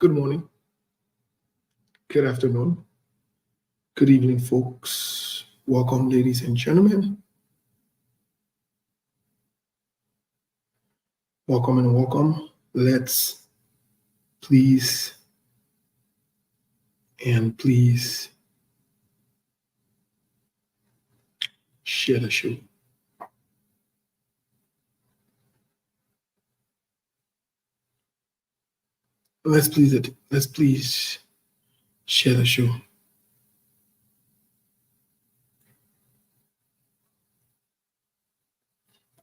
Good morning, good afternoon, good evening, folks. Welcome, ladies and gentlemen. Welcome and welcome. Let's please share the show. Let's please share the show.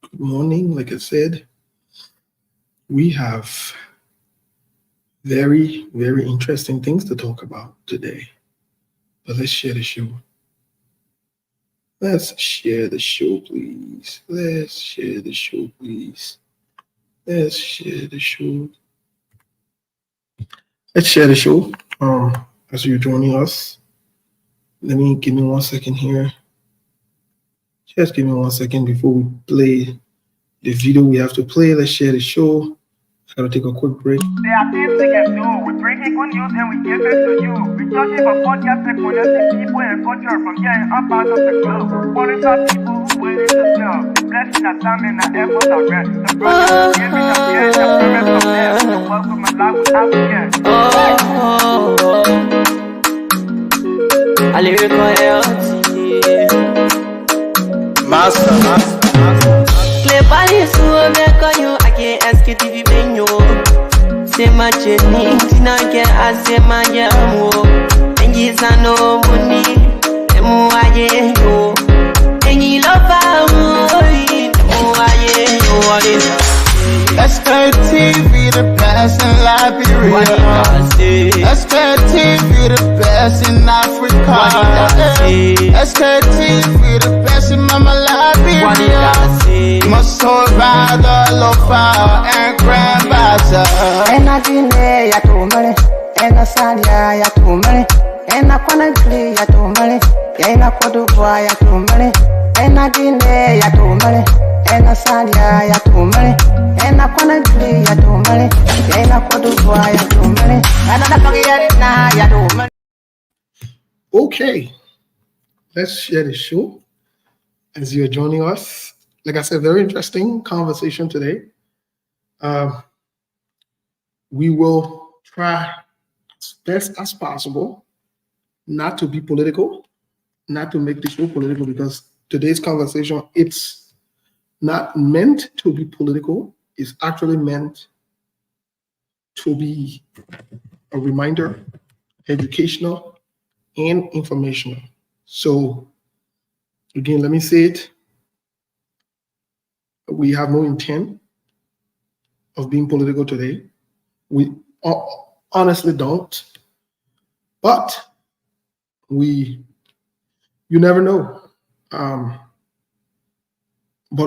Good morning. Like I said, we have very, very interesting things to talk about today. But let's share the show. Let's share the show, please. Let's share the show, please. Let's share the show. Let's share the show. As you're joining us, give me 1 second here. Just give me 1 second before we play the video we have to play. Let's share the show. I gotta take a quick break. There are things we can do. We bring in good news and we give it to you. We judge it for podcast and connecting people and culture from here and up out of the globe. Monitor people who waiting to sell. The blessing that time and the efforts are rest. The project is giving us care, the parents of them. The welcome and life without care. I lyrical Master. Clear police who make on you. I can't ask you to be venue. Say my chenny, Tina can ask my yamu. And yes, I know money. And more I know. And you love SKTV the best in Liberia. SKTV the best in Africa. SKTV the best in Mama Liberia. Must hold by the lofa and grandbaza. And I didn't ya to money. And I said ya to money. And I wanna play ya to money. And I could do ya to money. And I didn't ya to money. And I said ya to money. And I wanna play ya to money. And I could do ya to money. And I forget it now ya to money. Okay, let's share the show. As you're joining us, like I said, very interesting conversation today. We will try as best as possible not to be political, not to make the show political, because today's conversation, it's not meant to be political. It's actually meant to be a reminder, educational, and informational. So again, let me say it. We have no intent of being political today. We honestly don't. But you never know. But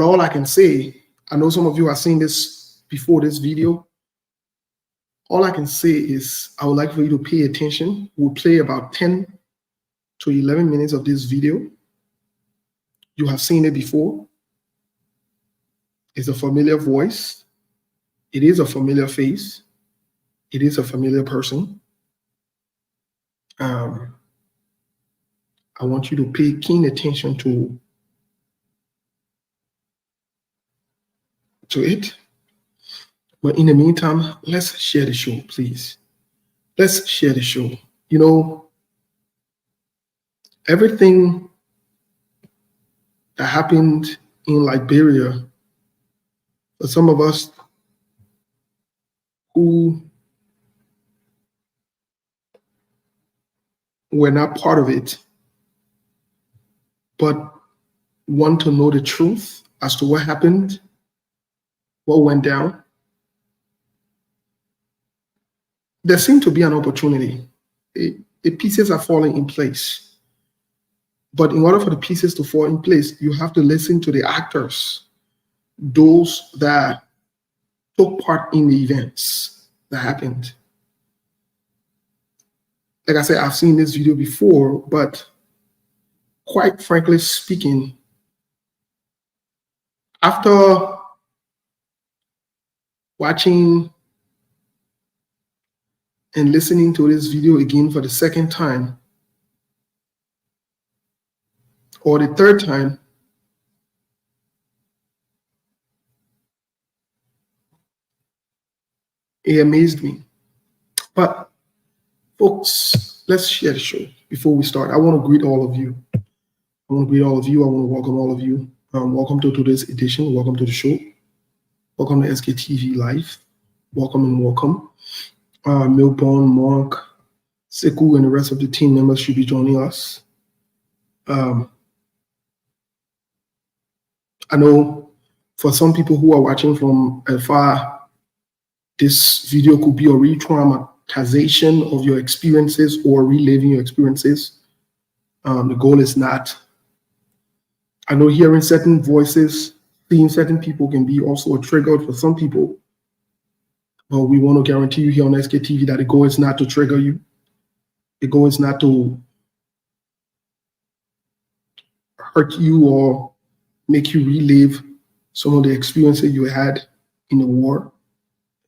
all I can say, I know some of you have seen this before this video. All I can say is I would like for you to pay attention. We'll play about 10 to 11 minutes of this video. You have seen it before. It's a familiar voice. It is a familiar face. It is a familiar person. I want you to pay keen attention to it. But in the meantime, let's share the show, please. Let's share the show. You know, everything that happened in Liberia, for some of us who were not part of it, but want to know the truth as to what happened, what went down, there seemed to be an opportunity. The pieces are falling in place. But in order for the pieces to fall in place, you have to listen to the actors, those that took part in the events that happened. Like I said, I've seen this video before, but quite frankly speaking, after watching and listening to this video again for the second time or the third time, it amazed me. But folks, let's share the show. Before we start, I want to greet all of you. I want to welcome all of you. Welcome to today's edition. Welcome to the show. Welcome to SKTV Live. Welcome and welcome. Milborn, Monk, Sekou, and the rest of the team members should be joining us. I know for some people who are watching from afar, this video could be a re-traumatization of your experiences or reliving your experiences. The goal is not. I know hearing certain voices, seeing certain people can be also a trigger for some people. But we want to guarantee you here on SKTV that the goal is not to trigger you. The goal is not to hurt you or make you relive some of the experiences you had in the war,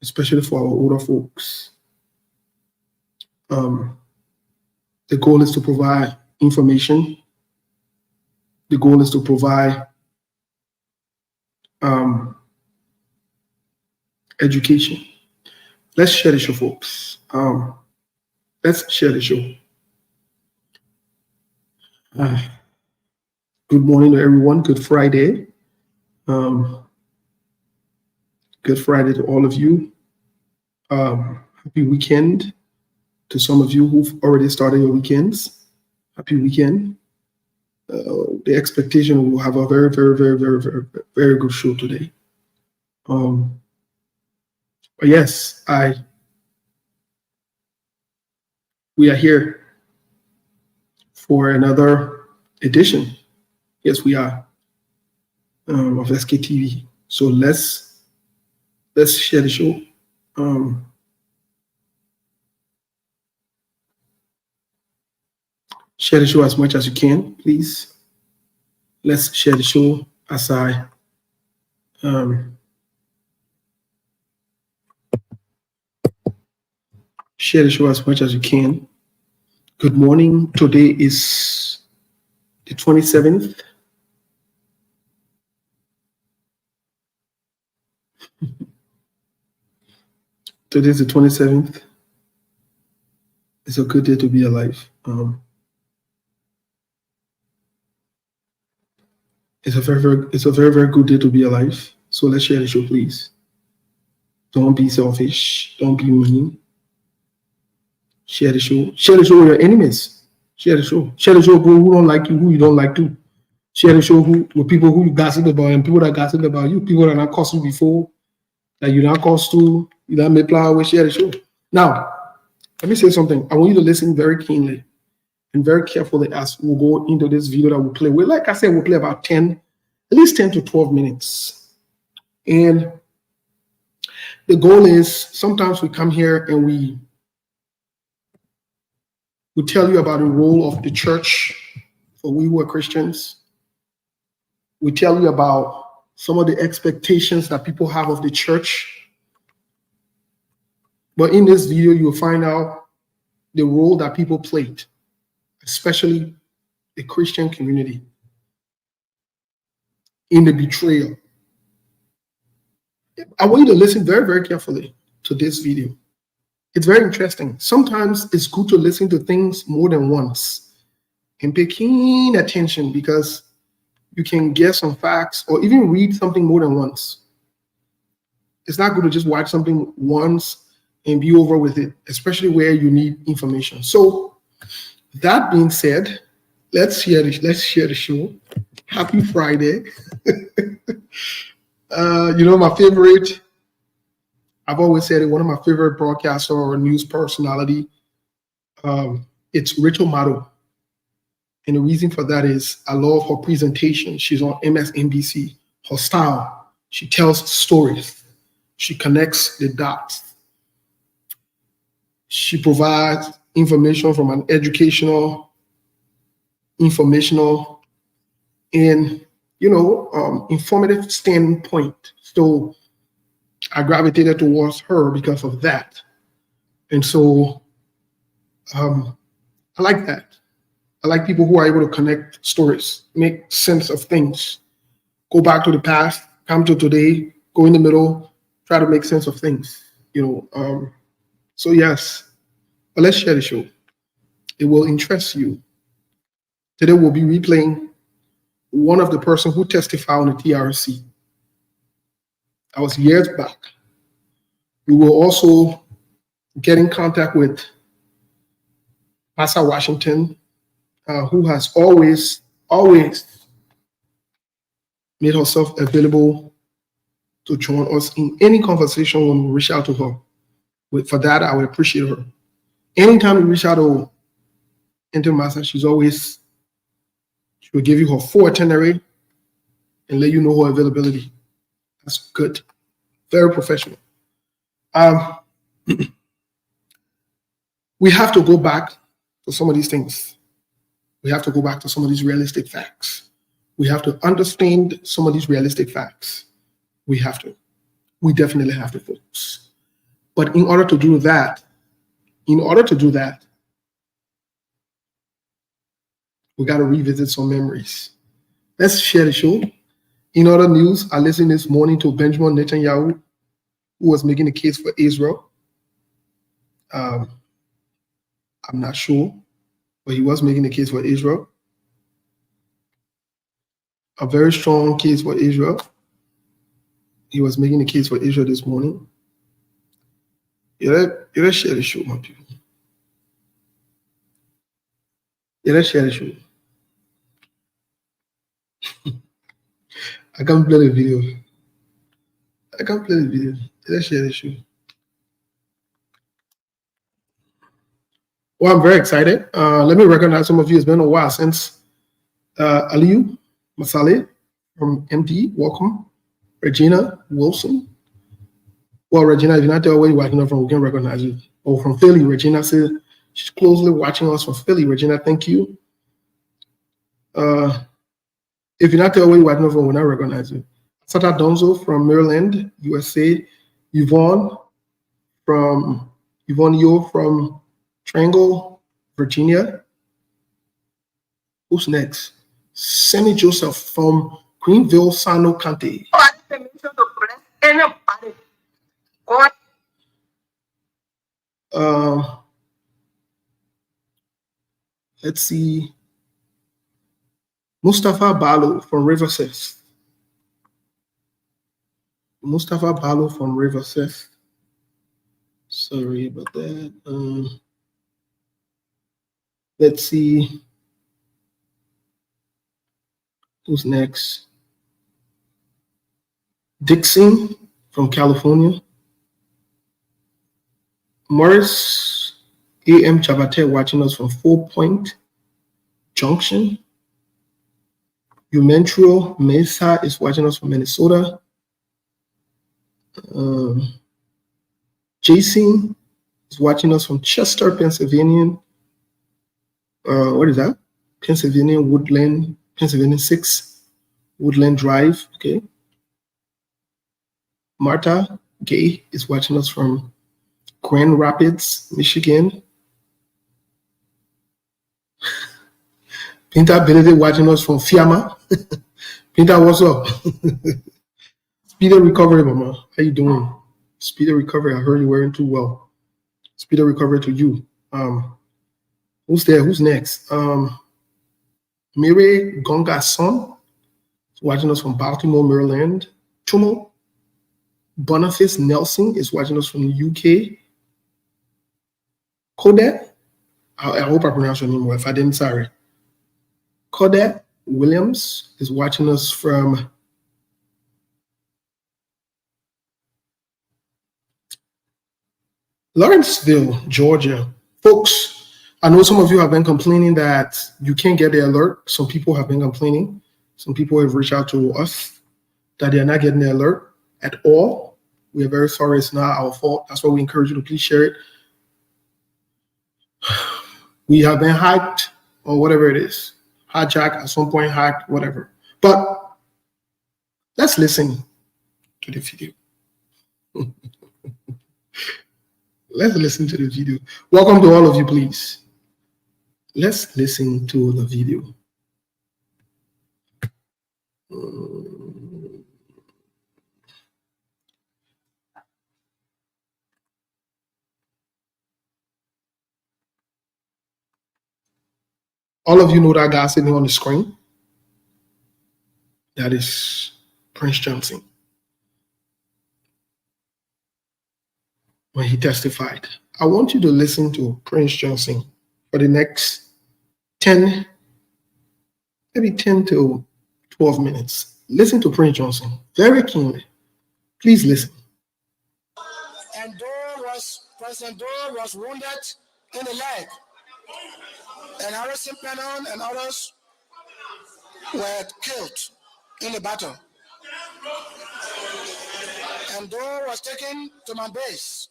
especially for our older folks. The goal is to provide information. The goal is to provide education. Let's share the show, folks. Let's share the show. Good morning to everyone. Good Friday. Good Friday to all of you. Happy weekend to some of you who've already started your weekends. Happy weekend. The expectation we'll have a very, very, very, very, very, very good show today. But yes, we are here for another edition. Yes, we are of SKTV. So let's share the show. Share the show as much as you can, please. Let's share the show as I share the show as much as you can. Good morning. Today is the 27th. Today is the 27th. It's a good day to be alive. It's a very, very good day to be alive. So let's share the show, please. Don't be selfish. Don't be mean. Share the show. Share the show with your enemies. Share the show. Share the show with people who don't like you, who you don't like too. Share the show with people who you gossip about and people that gossip about you, people that not cost you before, that you not cost to, you not make play with. Share the show. Now, let me say something. I want you to listen very keenly and very carefully as we'll go into this video that we'll play. Like I said, we'll play about at least 10 to 12 minutes. And the goal is sometimes we come here and we tell you about the role of the church for we who are Christians. We tell you about some of the expectations that people have of the church. But in this video, you'll find out the role that people played, especially the Christian community, in the betrayal. I want you to listen very, very carefully to this video. It's very interesting. Sometimes it's good to listen to things more than once and pay keen attention because you can get some facts or even read something more than once. It's not good to just watch something once and be over with it, especially where you need information. So that being said, let's share the show. Happy Friday. My favorite, I've always said it, one of my favorite broadcaster or news personality, it's Rachel Maddow. And the reason for that is I love her presentation. She's on MSNBC. Her style, she tells stories. She connects the dots. She provides information from an educational, informational, and informative standpoint. So I gravitated towards her because of that. And so I like that. I like people who are able to connect stories, make sense of things, go back to the past, come to today, go in the middle, try to make sense of things. So yes, but let's share the show. It will interest you. Today we'll be replaying one of the person who testified on the TRC. That was years back. We will also get in contact with Pastor Washington, who has always made herself available to join us in any conversation when we reach out to her. For that, I would appreciate her. Anytime we reach out to Master, she will give you her full itinerary and let you know her availability. That's good. Very professional. We have to go back to some of these things. We have to go back to some of these realistic facts. We have to understand some of these realistic facts. We definitely have to, folks. But in order to do that, we got to revisit some memories. Let's share the show. In other news, I listened this morning to Benjamin Netanyahu, who was making a case for Israel. I'm not sure, but he was making a case for Israel. A very strong case for Israel. He was making a case for Israel this morning. Let's share the show, my people. Let's share the show. I can't play the video. Let's share the show. Well, I'm very excited. Let me recognize some of you. It's been a while since Aliyu Masale from MD. Welcome. Regina Wilson. Well, Regina, if you're not there where you're watching us from, we can recognize you. Oh, from Philly, Regina said she's closely watching us from Philly. Regina, thank you. If you're not there where you're watching us from, we'll not recognize you. Sata Donzo from Maryland, USA. Yvonne Yo from Triangle, Virginia. Who's next? Sammy Joseph from Greenville, Sano County. Let's see. Mustafa Balo from Riverside. Sorry about that. Let's see. Who's next? Dixon from California. Morris A.M. Chabate watching us from 4 Point Junction. Umentro Mesa is watching us from Minnesota. Jason is watching us from Chester, Pennsylvania. What is that? Pennsylvania 6, Woodland Drive. Okay. Martha Gay is watching us from Grand Rapids, Michigan. Pinta Benedict watching us from Fiamma. Pinta, what's up? Speedy recovery, Mama. How you doing? Speedy recovery. I heard you weren't too well. Speedy recovery to you. Who's there? Who's next? Mire Gongason is watching us from Baltimore, Maryland. Chumo Boniface Nelson is watching us from the UK. Kodet, I hope I pronounced your name well. If I didn't, sorry. Kodet Williams is watching us from Lawrenceville, Georgia. Folks, I know some of you have been complaining that you can't get the alert. Some people have been complaining. Some people have reached out to us that they're not getting the alert at all. We are very sorry. It's not our fault. That's why we encourage you to please share it. We have been hacked or whatever it is. Hijacked at some point, hacked, whatever. But let's listen to the video. Let's listen to the video. Welcome to all of you, please. Let's listen to the video. All of you know that guy sitting on the screen? That is Prince Johnson. When he testified. I want you to listen to Prince Johnson for the next 10, maybe 10 to 12 minutes. Listen to Prince Johnson very keenly. Please listen. And President Doe was wounded in the leg. And Harrison Pennon and others were killed in the battle. And Doe was taken to my base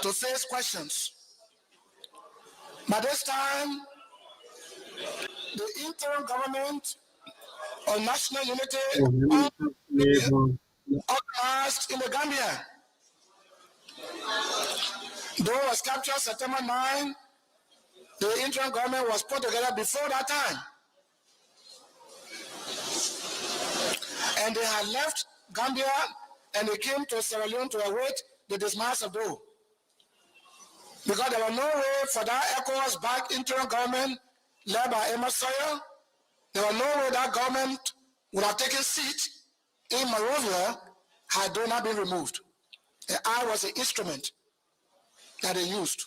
to face questions. By this time, the interim government of national unity organized in the Gambia. Doe was captured September 9. The interim government was put together before that time. And they had left Gambia and they came to Sierra Leone to await the dismissal of Doe. Because there was no way for that ECOWAS-backed interim government led by Emma Sawyer, there was no way that government would have taken seat in Monrovia had Doe not been removed. And I was the instrument that they used.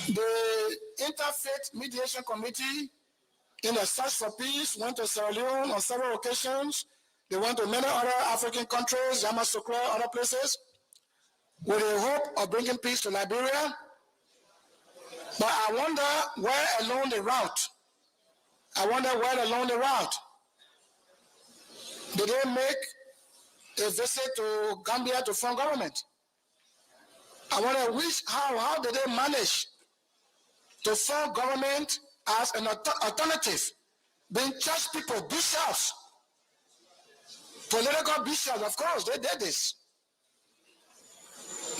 The Interfaith Mediation Committee in the search for peace went to Sierra Leone on several occasions. They went to many other African countries, Yamoussoukro, other places, with the hope of bringing peace to Liberia. But I wonder where along the route. Did they make a visit to Gambia to form government? I wonder how did they manage to form government as an alternative, being church people, bishops, political bishops, of course, they did this.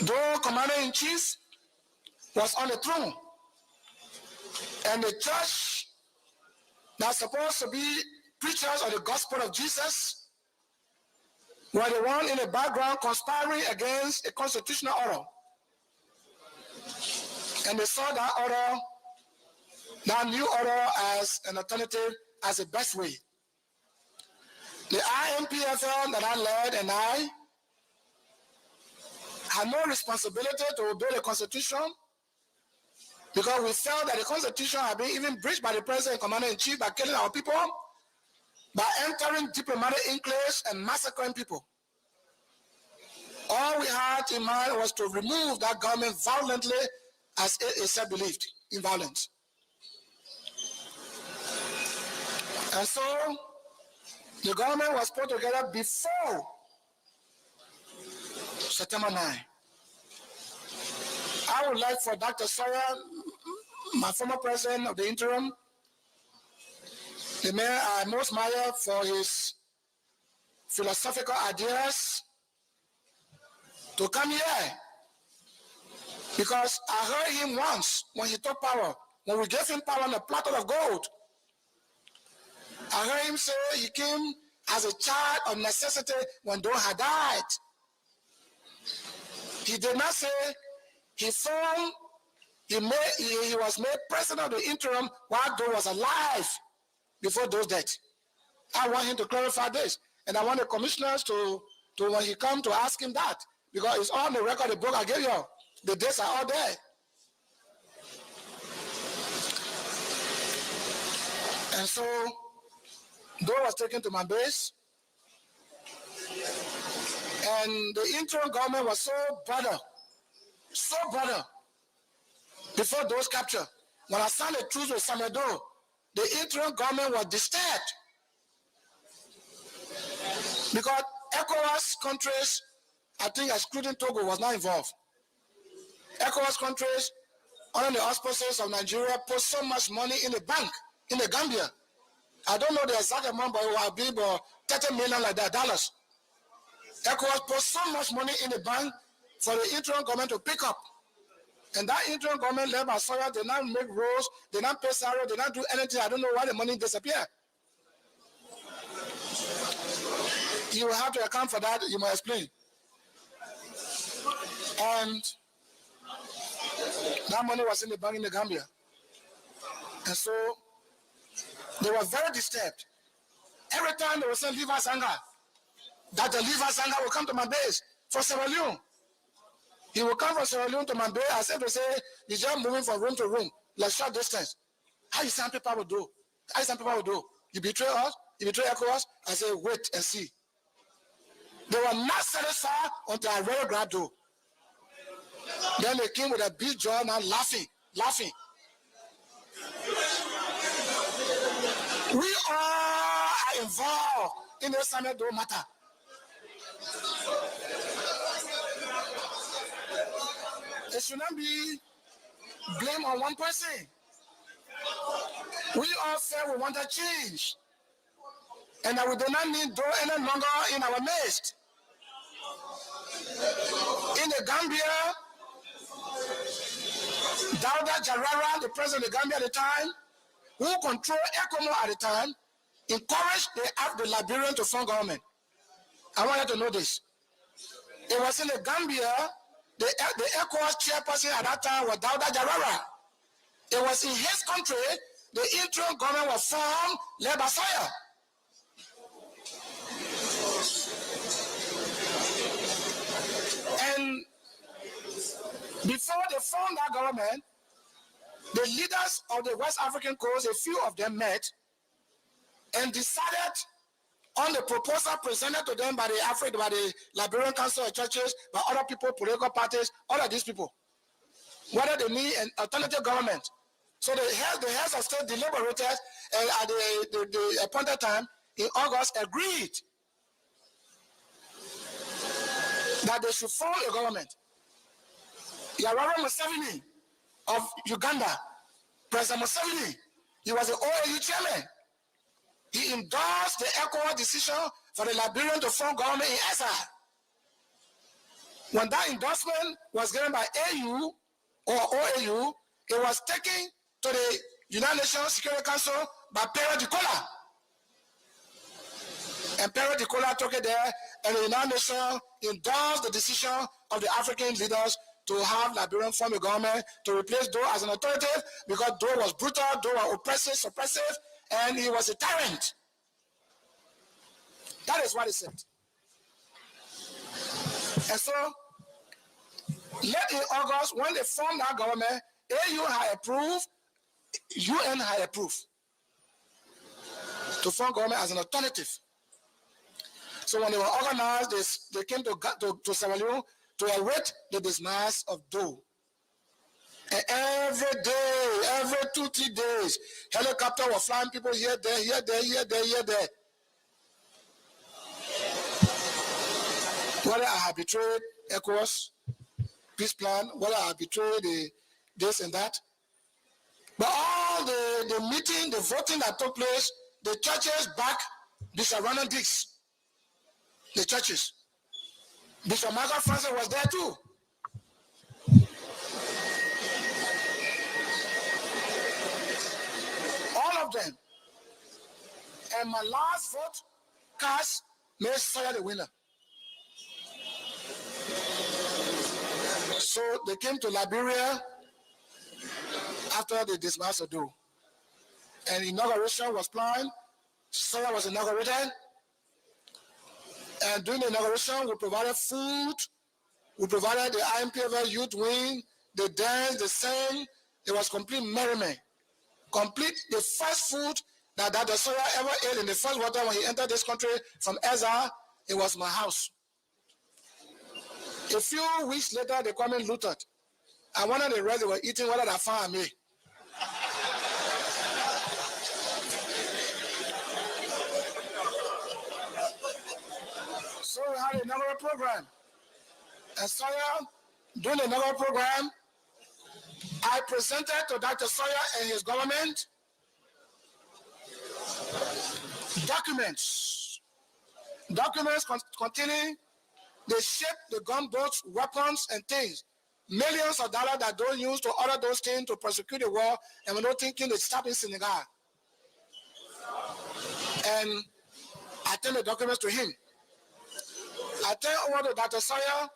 Though commander-in-chief was on the throne, and the church that's supposed to be preachers of the gospel of Jesus were the one in the background conspiring against a constitutional order. And they saw that order, that new order, as an alternative, as the best way. The IMPFL that I led and I had no responsibility to obey the Constitution because we felt that the Constitution had been even breached by the President and Commander-in-Chief by killing our people, by entering diplomatic enclaves and massacring people. All we had in mind was to remove that government violently as it itself believed in violence. And so the government was put together before September 9. I would like for Dr. Sawyer, my former president of the interim, the man I most admire for his philosophical ideas, to come here. Because I heard him once when he took power, when we gave him power on a platter of gold. I heard him say he came as a child of necessity when Doe had died. He did not say he was made president of the interim while Doe was alive before Doe's death. I want him to clarify this. And I want the commissioners to when he come to ask him that, because it's on the record, the book I gave you. The dates are all there. And so Doe was taken to my base, and the interim government was so bothered before Doe's capture. When I signed a truce with Samuel Doe, the interim government was disturbed because ECOWAS countries, I think excluding Togo, was not involved. ECOWAS countries, under the auspices of Nigeria, put so much money in the bank in the Gambia. I don't know the exact amount, but it will be about $30 million like that dollars. ECOWAS put so much money in the bank for the interim government to pick up. And that interim government led by Sawyer, they not make roads, they not pay salary, they not do anything. I don't know why the money disappeared. You will have to account for that, you must explain. And that money was in the bank in the Gambia. And so they were very disturbed. Every time they were saying, leave us anger, that the leave us anger will come to my base for Sierra Leone. He will come from Sierra Leone to my base as if to say, he's just moving from room to room, like short distance. How you some people will do? How you some people will do? You betray us, you betray ECOWAS, I say, wait and see. They were not satisfied until I really grabbed though. Then they came with a big jaw now laughing. We all are involved in the summit, don't matter. It should not be blame on one person. We all said we want a change. And that we do not need to any longer in our midst. In the Gambia, Dawda Jarrara, the president of the Gambia at the time, who controlled ECOMO at the time, encouraged the Liberians to form government. I want you to know this. It was in the Gambia, the ECOWAS chairperson at that time was Dawda Jarrara. It was in his country, the interim government was formed, led by Sawyer. And before they formed that government, the leaders of the West African coast, a few of them met and decided on the proposal presented to them by the Liberian Council of Churches, by other people, political parties, all of these people, whether they need an alternative government. So the heads of state deliberated, and at the appointed time in August agreed that they should form a government. Yoweri Museveni of Uganda, President Museveni, he was the OAU chairman. He endorsed the ECOWAS decision for the Liberians to form government in exile. When that endorsement was given by AU or OAU, it was taken to the United Nations Security Council by Pero de Kola. And Pero de Kola took it there, and the United Nations endorsed the decision of the African leaders to have Liberian form a government to replace Doe as an authoritative, because Doe was brutal, Doe was oppressive, suppressive, and he was a tyrant. That is what he said. And so, late in August, when they formed that government, AU had approved, UN had approved to form government as an alternative. So when they were organized, they came to Sierra Leone to await the dismiss of Doe. And every day, every 2-3 days, helicopter was flying people here, there. Whether I have betrayed ECOWAS, peace plan, whether I have betrayed this and that. But all the meeting, the voting that took place, the churches back Bishop Ronald Dix. The churches. Bishop Michael Francis was there too. All of them. And my last vote cast made Sawyer the winner. So they came to Liberia after the dismissal of Doe. And inauguration was planned. Sawyer was inaugurated. And during the inauguration, we provided food. We provided the IMPFL youth wing, the dance, the sing. It was complete merriment. Complete the first food that the Sawyer ever ate in the first water when he entered this country from exile, it was my house. A few weeks later, they come and looted. And one of the rest they were eating whether they found me. So we had another program. And Sawyer, during another program, I presented to Dr. Sawyer and his government documents containing They ship the gunboats, weapons, and things. Millions of dollars that don't use to order those things to prosecute the war, and we're not thinking they stop in Senegal. And I tell the documents to him. I tell over to Dr. Sawyer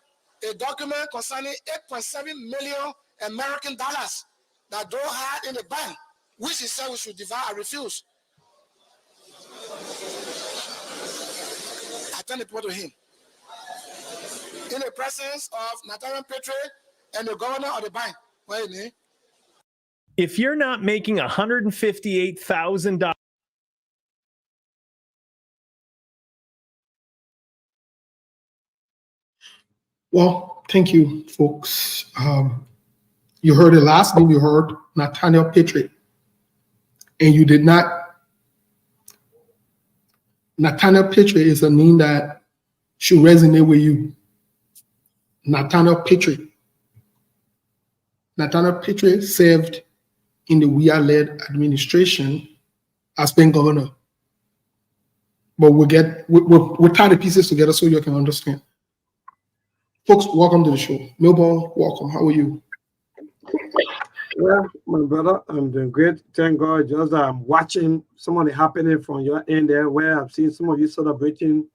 a document concerning 8.7 million American dollars that Doe had in the bank, which he said we should divide. I refuse. I tell the people to him. In the presence of Nigerian patriot and the governor of the bank. What is it? If you're not making $158,000. Well, thank you, folks. You heard the last name, you heard Nathaniel Patriot. And you did not. Nathaniel Patriot is a name that should resonate with you. Nathaniel Patriot. Nathaniel Patriot served in the Weah-led administration as being governor. But we'll tie the pieces together so you can understand. Folks, welcome to the show. Melbourne, welcome. How are you? Well, my brother, I'm doing great. Thank God. Just I'm watching some of the happening from your end there, where I've seen some of you celebrating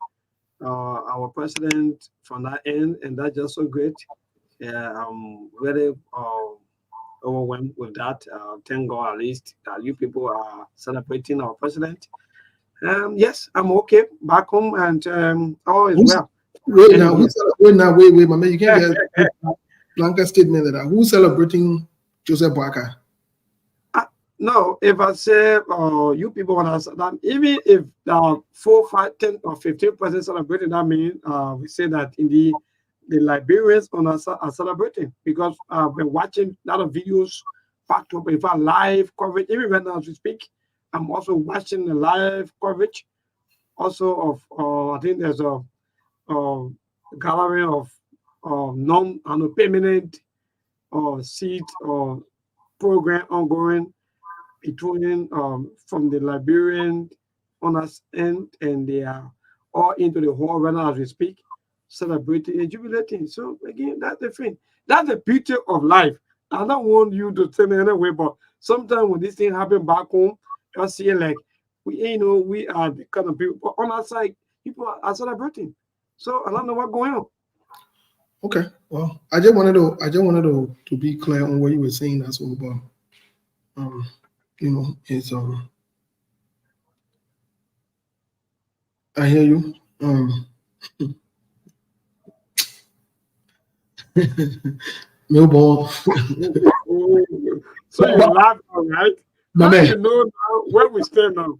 our president from that end, and that's just so great. Yeah, I'm really overwhelmed with that. Thank God, at least you people are celebrating our president. Yes, I'm okay back home, and all is well. Wait, my man, you can't get a blanket statement of that. Who's celebrating Joseph Boakai? No, if I say you people want to that, even if 4, 5, 10, or 15% celebrating, that means we say that indeed the Liberians are celebrating, because I've been watching a lot of videos back to in fact live coverage. Even right now as we speak, I'm also watching the live coverage also of I think there's a gathering of non-permanent seat or program ongoing between from the Liberian owners end, and they are all into the hall right now as we speak, celebrating and jubilating. So again, that's the thing. That's the beauty of life. I don't want you to tell me anyway, but sometimes when this thing happen back home, I see like we are the kind of people, but on our side, people are celebrating. So I don't know what's going on. Okay, well, I just wanted to be clear on what you were saying as well, but it's I hear you. Melbourne. So you laugh, all right? My man. You know now where we stand now.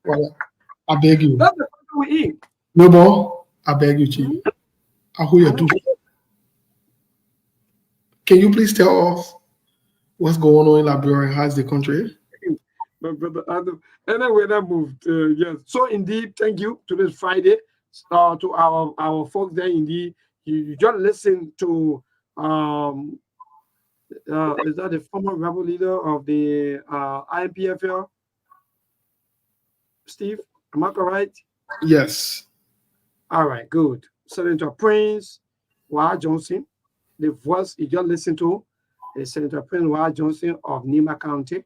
Well, I beg you. That's the food we eat. Melbourne, I beg you, Chief. Who you do? Can you please tell us what's going on in Liberia? How's the country? But anyway, that moved. Yes. So indeed, thank you. Today's Friday. To our folks there, indeed, you just listen to is that the former rebel leader of the IMPFL, Steve? Am I correct? Yes. All right, good. Senator Prince Wah Johnson, the voice you just listened to is Senator Prince Wah Johnson of Nima County,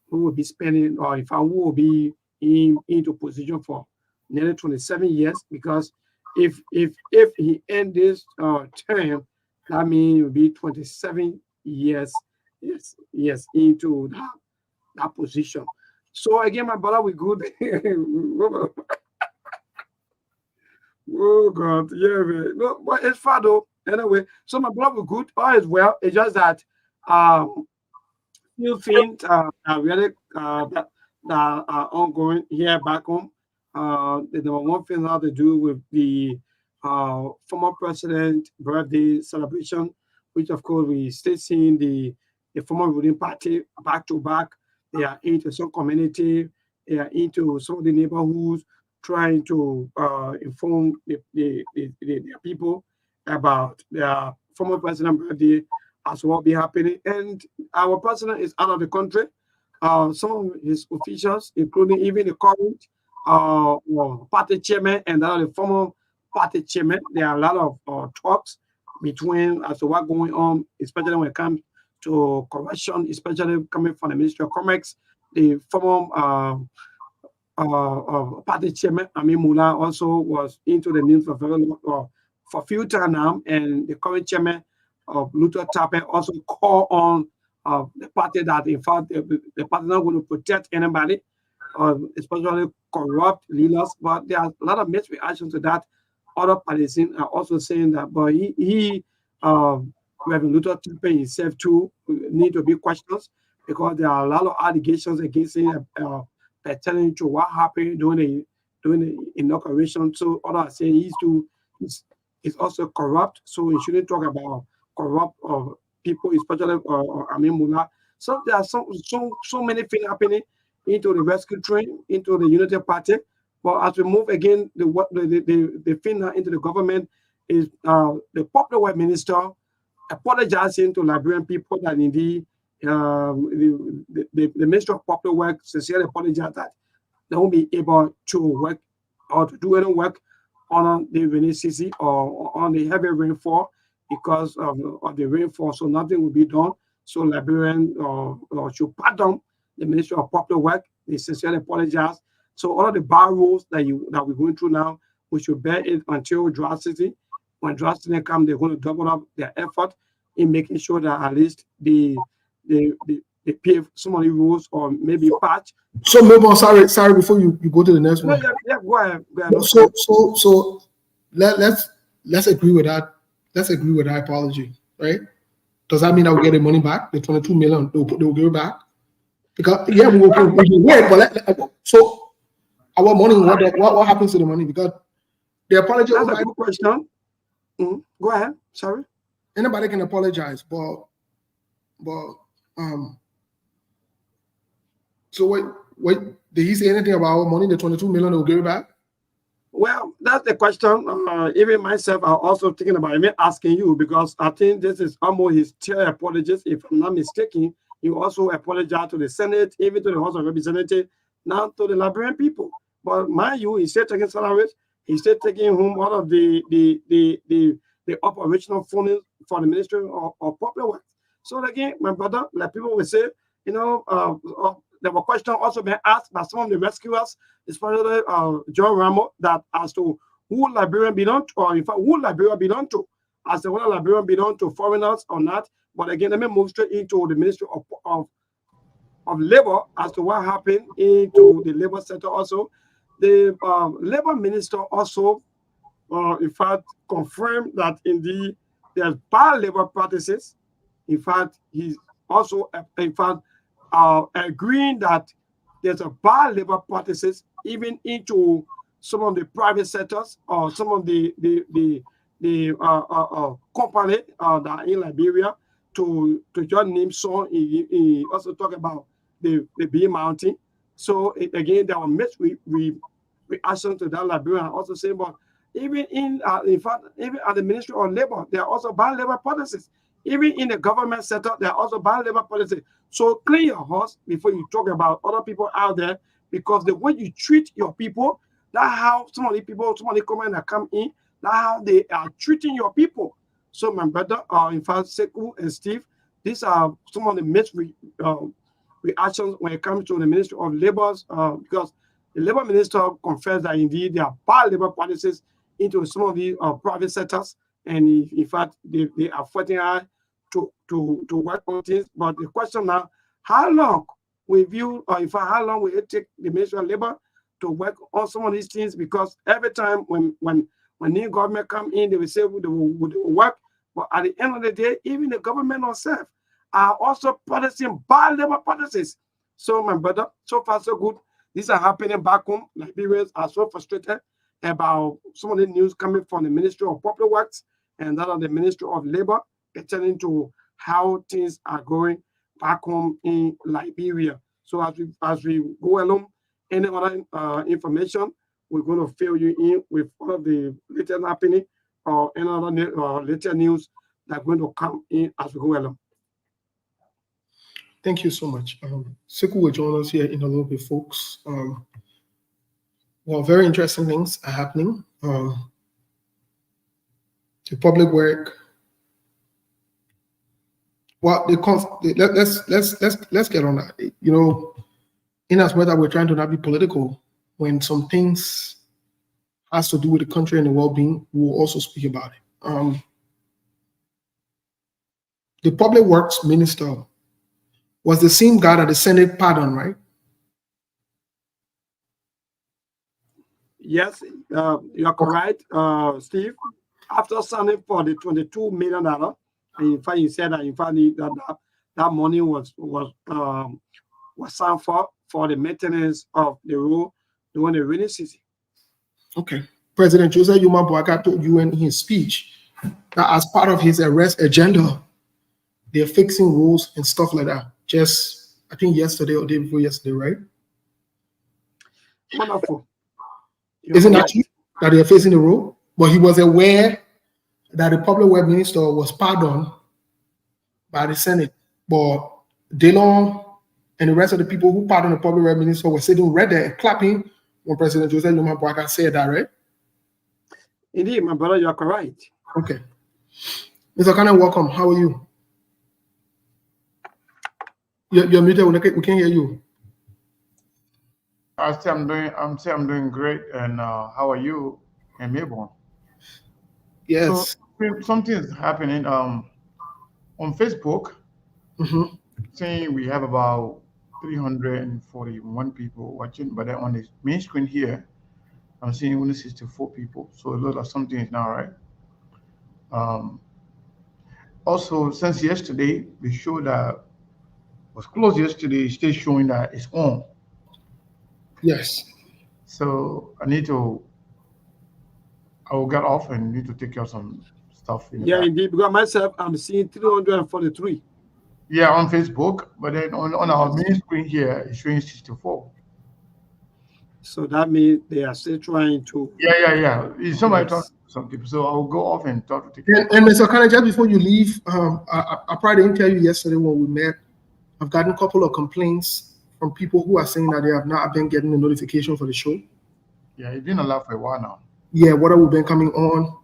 who will be spending, or if I will be into position for nearly 27 years, because if he ends this term, that means it will be 27 years, yes, into that position. So again, my brother, we good. Oh God, yeah, man. No, but it's far though. Anyway, so my brother, we good. All is well. It's just that few things really that are ongoing here back home. The number one thing how to do with the former president birthday celebration, which of course we still seeing the former ruling party back to back. They are into some community, they are into some of the neighborhoods, trying to inform the people about their former president birthday as what be happening. And our president is out of the country. Some of his officials, including even the current party chairman and the former party chairman. There are a lot of talks between as to what's going on, especially when it comes to corruption, especially coming from the Ministry of Commerce. The former party chairman, Amin Mullah, also was into the news for a few times now, and the current chairman of Luther Tappe also called on the party that, in fact, the party not going to protect anybody, especially corrupt leaders. But there are a lot of mixed reactions to that. Other parties are also saying that, but Reverend Luther Tappe himself too need to be questioned, because there are a lot of allegations against him pertaining to what happened during the inauguration. So others are saying he's also corrupt, so we shouldn't talk about corrupt people, especially Amin Mullah. So there are so many things happening into the rescue train, into the Unity Party. But as we move again, the thing now into the government is the Popular Work Minister apologizing to Liberian people that indeed the Minister of Popular Work sincerely apologized that they won't be able to work or to do any work on the rainy season or on the heavy rainfall because of the rainfall. So nothing will be done. So Liberian should pardon the Ministry of Popular Work. They sincerely apologize. So all of the bar rules that we're going through now, we should bear it until dry season. When dry season comes, they're going to double up their effort in making sure that at least they pave some of the rules or maybe patch. So maybe sorry before you go to the next one. Yeah, go ahead. So let's agree with that. Let's agree with that apology, right? Does that mean I will get the money back? The 22 million, they will give it back? Because yeah, we will wait, but so our money, what happens to the money? Because the apology. That's a good question. Go ahead. Sorry. Anybody can apologize, but so wait, did he say anything about our money? The 22 million, they will give it back? Well, that's the question. Even myself, I'm also thinking about it, asking you, because I think this is almost his third apologies. If I'm not mistaken, you also apologize to the Senate, even to the House of Representatives, now to the Liberian people. But mind you, he's still taking salaries. He's still taking home all of the operational funding for the Ministry of Public Works. So again, my brother, like people will say, there were questions also being asked by some of the rescuers, especially John Ramo, that as to who Liberian belong to, or in fact, who Liberia belong to, as to whether Liberian belong to foreigners or not. But again, let me move straight into the Ministry of Labor as to what happened into the labor sector also. The labor minister also, in fact, confirmed that indeed there's bad labor practices. In fact, he's also, agreeing that there's a bad labor practices even into some of the private sectors or some of the company that are in Liberia. To just name some, he also talk about the Bee Mountain. So again, there were mixed reaction to that. Liberian also saying, but even in fact, even at the Ministry of Labor, there are also bad labor policies. Even in the government sector, there are also bad labor policies. So clean your horse before you talk about other people out there, because the way you treat your people, that's how some of the comment that come in, that's how they are treating your people. So my brother, in fact, Sekou and Steve, these are some of the mixed reactions when it comes to the Ministry of Labor, because the Labor Minister confessed that indeed there are bad labor policies into some of the private sectors, and in fact, they are fighting hard to work on things. But the question now, how long will you, or in fact, how long will it take the Ministry of Labor to work on some of these things? Because every time when new government come in, they will say they will work, but at the end of the day, even the government itself are also practicing bad labor policies. So my brother, so far so good. These are happening back home. Liberians are so frustrated about some of the news coming from the Ministry of Public Works and that of the Ministry of Labor pertaining to how things are going back home in Liberia. So as we go along, any other information, we're going to fill you in with all of the latest happening or any other later news that are going to come in as we go along. Thank you so much. Sekou will join us here in a little bit, folks. Well, very interesting things are happening. the public work. Well, let's get on that. You know, in as much that we're trying to not be political, when some things has to do with the country and the well-being, we'll also speak about it. The public works minister was the same guy that the Senate pardoned, right? Yes, you are correct, Steve. After signing for the $22 million, and in fact, he said that in fact that money was signed for the maintenance of the road during the rainy season. Okay. President Joseph Yuma Boaka told you in his speech that as part of his arrest agenda, they're fixing roads and stuff like that. Just, I think yesterday or day before yesterday, right? Wonderful. Isn't that true that they're facing the road? But he was aware that the public works minister was pardoned by the Senate. But Delon and the rest of the people who pardoned the public works minister were sitting right there and clapping when President Joseph Yuma Boaka said that, right? Indeed, my brother, you are correct. Okay. Mr. Kane, welcome. How are you? You're muted. We can't hear you. I'm doing great. And how are you in Melbourne? Yes. So something is happening on Facebook. Saying we have about 341 people watching, but then on the main screen here, I'm seeing only 64 people. So a lot of something is now right. Also, since yesterday, the show that was closed yesterday is still showing that it's on. Yes. So I will get off and need to take care of some stuff. Yeah, indeed. Because myself, I'm seeing 343. Yeah, on Facebook, but then on our main screen here, it's showing 64. So that means they are still trying to. Yeah. Somebody talk to some people, so I will go off and talk to people. And Mr. Kane, just before you leave, I probably didn't tell you yesterday when we met. I've gotten a couple of complaints from people who are saying that they have not been getting the notification for the show. Yeah, it's been alive for a while now. Yeah, what have we been coming on?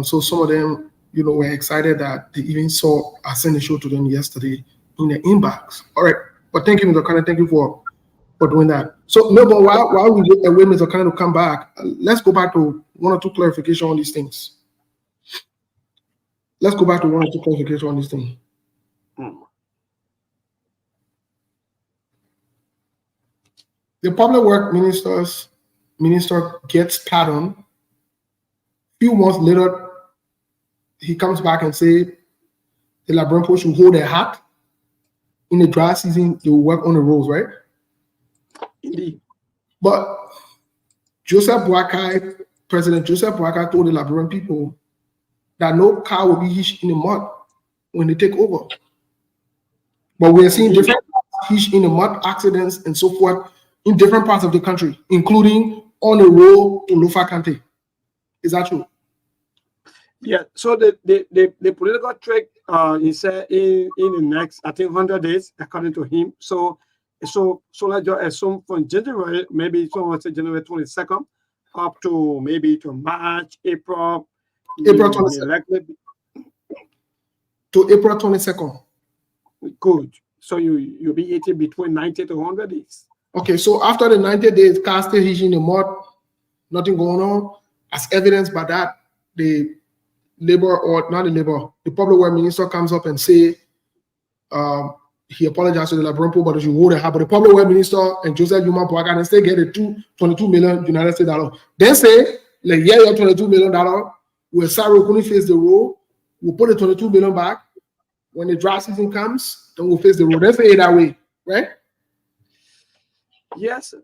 So some of them, you know, were excited that they even saw I sent the show to them yesterday in the inbox. All right, but thank you, Mr. Kane. Thank you for doing that. So, no, but while we wait Mr. Kane to come back, let's go back to one or two clarifications on these things. Let's go back to one or two clarifications on these things. The public work minister gets pardoned. Few months later, he comes back and say the Liberian people should hold their hat. In the dry season, they will work on the roads, right? Indeed. But President Joseph Boakai told the Liberian people that no car will be hitched in the mud when they take over. But we are seeing different hitched in the mud accidents and so forth in different parts of the country, including on the road to Lofa County. Is that true? Yeah. So the political trick, he said in the next, I think 100 days, according to him. So let's just assume from January, maybe someone say January 22nd, up to maybe to March, April 22nd. To April 22nd. Good. So you'll be eating between 90 to 100 days. Okay, so after the 90 days, car still hitching the mud, nothing going on. As evidenced by that, the public works minister comes up and say he apologized to the Liberian people, but you would have. But the public works minister and Joseph Yuma Boakai and still get a $22 million United States dollar. Then say, like, yeah, your $22 million, we'll sorry, we couldn't face the road. We'll put the $22 million back. When the dry season comes, then we'll face the road. Then say it that way, right? Yes,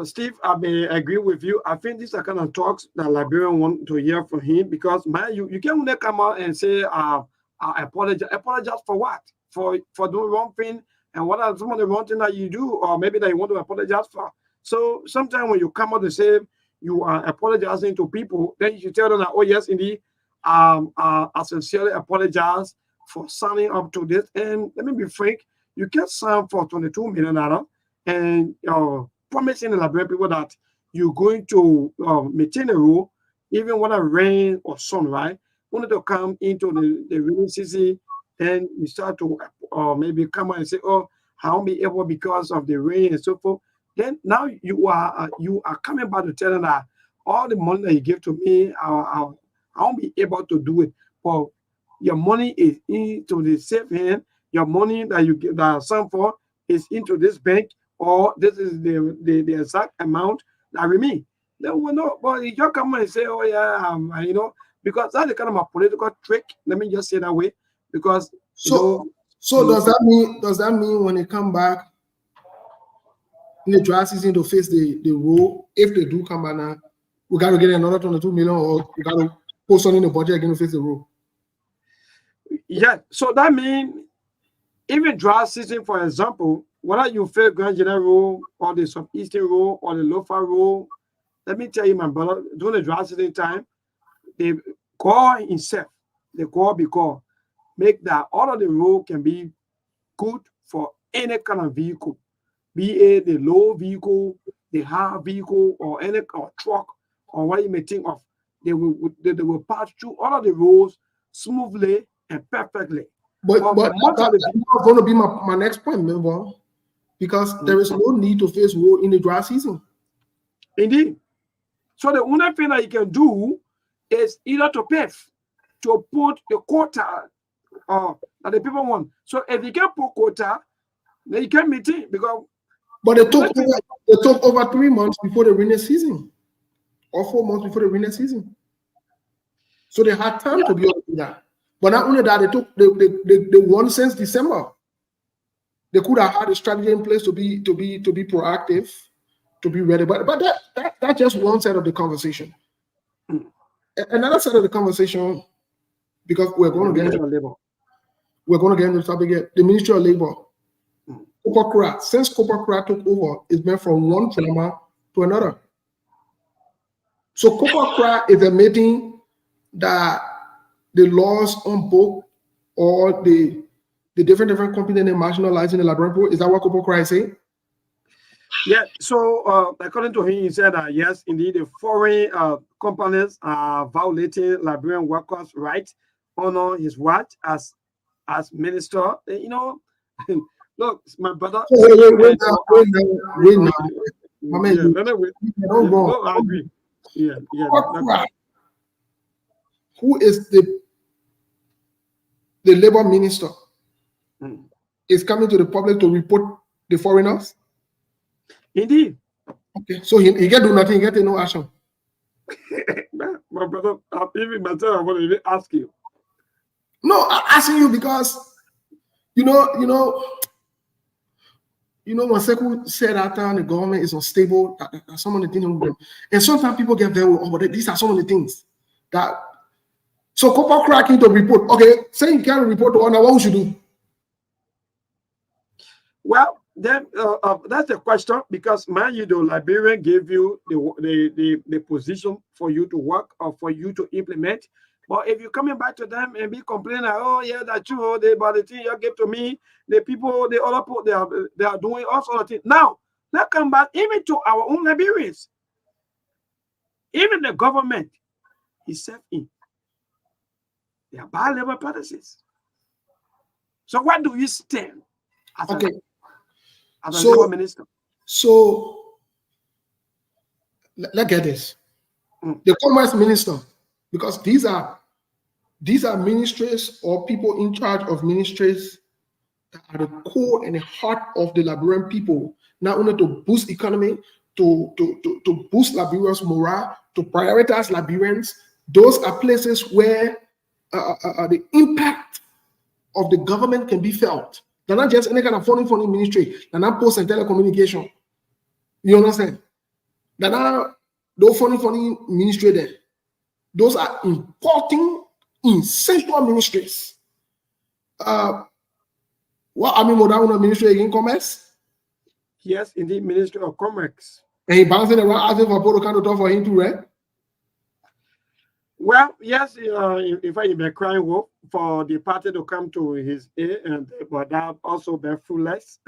Steve, I may agree with you. I think these are kind of talks that Liberians want to hear from him because, man, you can't come out and say, I apologize. Apologize for what? For doing wrong thing, and what are some of the wrong things that you do, or maybe that you want to apologize for. So sometimes when you come out and say you are apologizing to people, then you should tell them that, oh yes, indeed, I sincerely apologize for signing up to this. And let me be frank, you can't sign for $22 million and promising the Liberian people that you're going to maintain a rule, even when it rain or sun, right? only to come into the rainy season, then you start to maybe come out and say, oh, I won't be able because of the rain and so forth. Then now you are coming back to tell them that all the money that you give to me, I won't be able to do it. But your money is into the safe hand. Your money that you give that some for is into this bank, or this is the exact amount that remain. Then we know, but you just come and say, oh yeah, you know, because that's the kind of a political trick. Let me just say that way, because so does that mean when they come back in the dry season to face the role, if they do come back now, we got to get another 22 million, or we got to put something in the budget again to face the role? Yeah, so that means even dry season, for example, whether you fail Grand General role or the Southeastern role or the Lofa role, let me tell you, my brother, during the dry season time, the God himself, the God be called, make that all of the road can be good for any kind of vehicle, be it the low vehicle, the high vehicle, or any or truck, or what you may think of. They will pass through all of the roads smoothly and perfectly. But that's going to be my next point, remember? Because there is no need to face road in the dry season. Indeed. So the only thing that you can do is either to pave, to put the quota that the people want. So if you can put quota, then you can meet it, because. But it took over 3 months before the rainy season, or 4 months before the rainy season. So they had time to be able to do that. But not only that, they won since December. They could have had a strategy in place to be proactive, to be ready. But that's just one side of the conversation. Another side of the conversation, because we're going to get into the topic here, the Ministry of Labor. Kopakura, since Kopakura took over, it's been from one drama to another. So Kopakura is admitting that the laws on book, or the different companies they're marginalizing the Liberian people. Is that what Kopakura is saying? Yeah, so according to him, he said that yes, indeed, the foreign companies are violating Liberian workers' rights on his watch as minister. You know, look, my brother. Wait now. I agree. Yeah. Who is the labor minister? Is coming to the public to report the foreigners? Indeed. Okay, so he can do nothing, he get no action. My brother, even myself, I want to even ask you. No, I'm asking you because you know, when Sekou said that the government is unstable, that some of the things, and sometimes people get very, but these are some of the things that. So Copper cracking to report. Okay, say you can't report to honor, what we should do? Well, then that's the question, because man, the Liberian gave you the position for you to work or for you to implement. But if you're coming back to them and be complaining, oh yeah, that's true, but the thing you give to me, the people, the other people, they are doing all sorts of things. Now, let's come back even to our own Liberians. Even the government is stepping in. They are bad labor practices. So what do you stand as a labor minister? So let's get this. The commerce minister, because these are ministries or people in charge of ministries that are the core and the heart of the Liberian people, not only to boost economy, to boost Liberians' morale, to prioritize Liberians. Those are places where the impact of the government can be felt. They're not just any kind of funny ministry. They're not post and telecommunication. You understand? They're not those funny ministry there. Those are important, essential ministries. What I mean, modern ministry in commerce? Yes, indeed, Ministry of Commerce. And he bouncing around asking for Polo kind of talk for him to read. Well, yes, in fact, he been crying wolf for the party to come to his aid, but that also been fruitless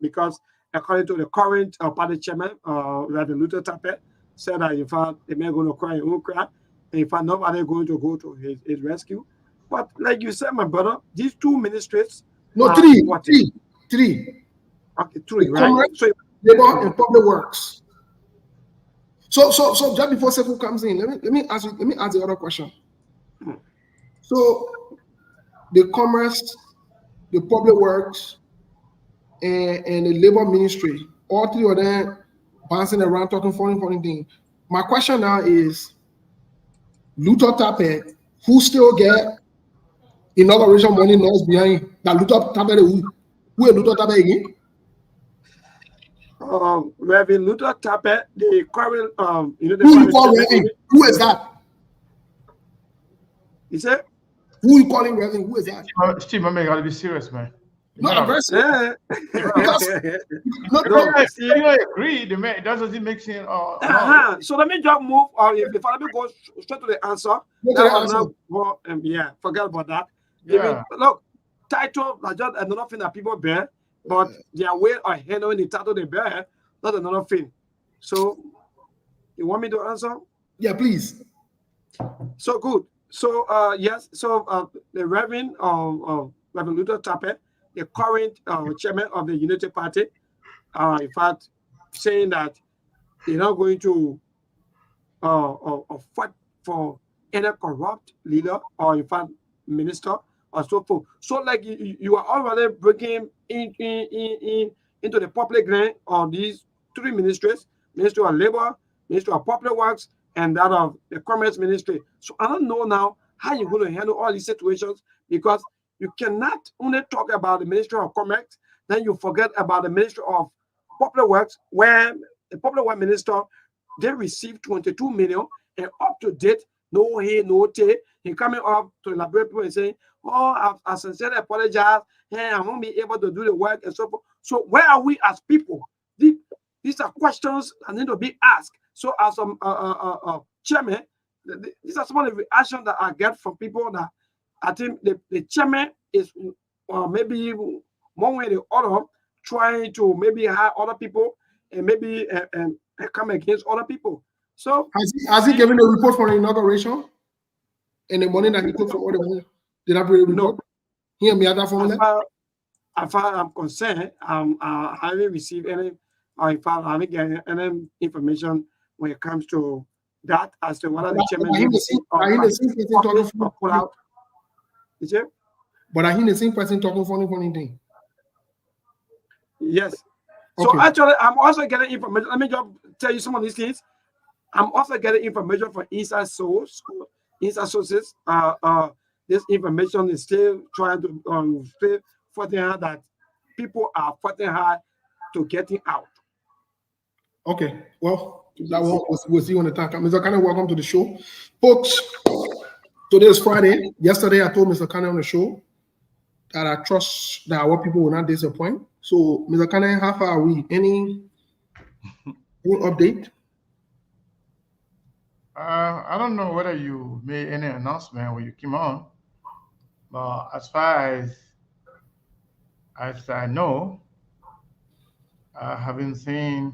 because according to the current party chairman, Reverend Luther Tappet, said that in fact they may going to cry and won't cry. In fact, nobody going to go to his rescue. But like you said, my brother, these two ministries. No, three. Okay, three, right? Commerce, so, labor, and public works. So just before Sefu comes in, let me ask the other question. So the commerce, the public works, and the labor ministry, all three of them bouncing around talking funny things. My question now is, Luther Tappet, who still get inauguration money noise behind that Luther Tappet? Who is Luther Tappet again? Reverend Luther Tappet, the current who you call Reverend? Who is that? He said, who you calling Reverend? Who is that? Steve, man, you gotta be serious, man. No, I'm very serious. Because you agree, the man doesn't make sense. So let me just move. If I go straight to the answer, yeah, forget about that. Yeah. Look, title is just another thing that people bear, but their way of handling the title they bear, not another thing. So, you want me to answer? Yeah, please. So good. So yes. So the Reverend Reverend Luther Tappet, the current chairman of the Unity Party, in fact, saying that they're not going to fight for any corrupt leader or, in fact, minister or so forth. So, like you are already breaking into the public land on these three ministries: Ministry of Labor, Ministry of Public Works, and that of the Commerce Ministry. So, I don't know now how you're going to handle all these situations, because you cannot only talk about the Ministry of Commerce, then you forget about the Ministry of Public Works, where the Public Works Minister, they received 22 million, and up to date, no hey, no tay. He coming up to the Liberian people and saying, "Oh, I sincerely apologize. Hey, I won't be able to do the work," and so forth. So where are we as people? These are questions that need to be asked. So as chairman, these are some of the reactions that I get from people that I think the chairman is maybe one way or the other trying to maybe hire other people and maybe and come against other people. So has he given a report for the inauguration and the money that he took from other money? Did I bring a report? He and me at that formula? As far as I'm concerned, I haven't received any, or in fact, I haven't gotten any information when it comes to that as to whether the chairman pull out. Is it? But I hear the same person talking funny thing. Yes. So actually, I'm also getting information. Let me just tell you some of these things. I'm also getting information from inside sources. This information is still trying to still fighting hard that people are fighting hard to getting out. Okay. Well, that one we'll see when the time comes. Mr. Kane, welcome to the show, folks. Today is Friday. Yesterday, I told Mr. Kane on the show that I trust that our people will not disappoint. So, Mr. Kane, how far are we? Any update? I don't know whether you made any announcement when you came on, but as far as I know, I haven't seen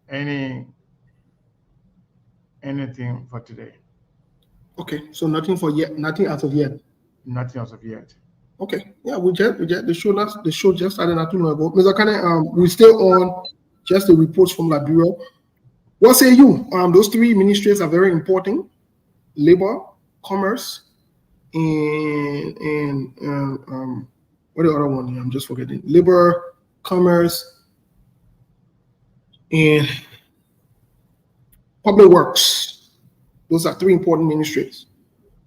anything for today. Okay, so nothing as of yet. Nothing as of yet. Okay, yeah, we just the show just started not too long ago. Mr. Kane, we're still on just the reports from Liberia. What say you? Those three ministries are very important: labor, commerce, and what the other one? I'm just forgetting. Labor, commerce, and public works. Those are three important ministries.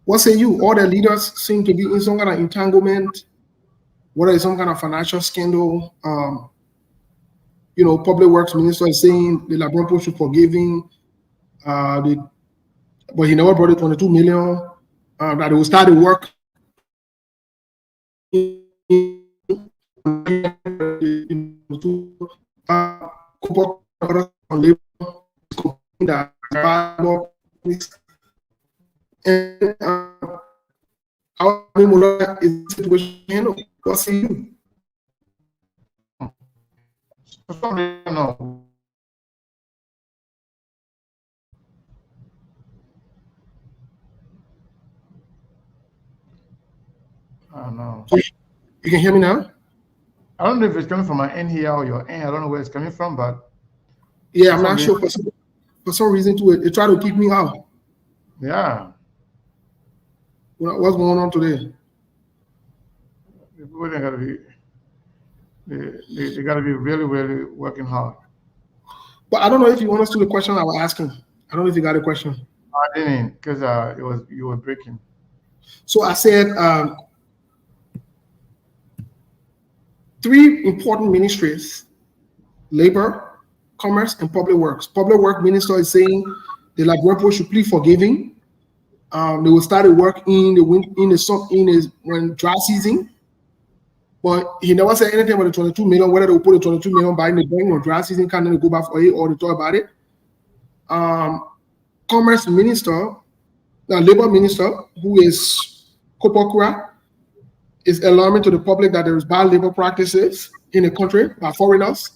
What say you? All the leaders seem to be in some kind of entanglement, whether it's some kind of financial scandal. Public works minister is saying the Liberian should forgive him, but he never brought it 22 million. That he will start the work. And how is the situation handled? What say you? No. I don't know. You can hear me now? I don't know if it's coming from my end here or your end. I don't know where it's coming from, but Yeah, I'm not sure. For some reason, it tried to kick me out. yeah. What's going on today? People they gotta be they gotta be really, really working hard. But I don't know if you understood the question I was asking. I don't know if you got a question. I didn't because you were breaking. So I said 3 important ministries: labor, commerce, and public works. Public work minister is saying the Liberian should plead for giving. They will start work in when dry season. But he never said anything about the 22 million, whether they will put the 22 million back in the bank or dry season can then go back for it or they talk about it. Commerce minister, the labor minister, who is Kopokura, is alarming to the public that there is bad labor practices in the country by foreigners.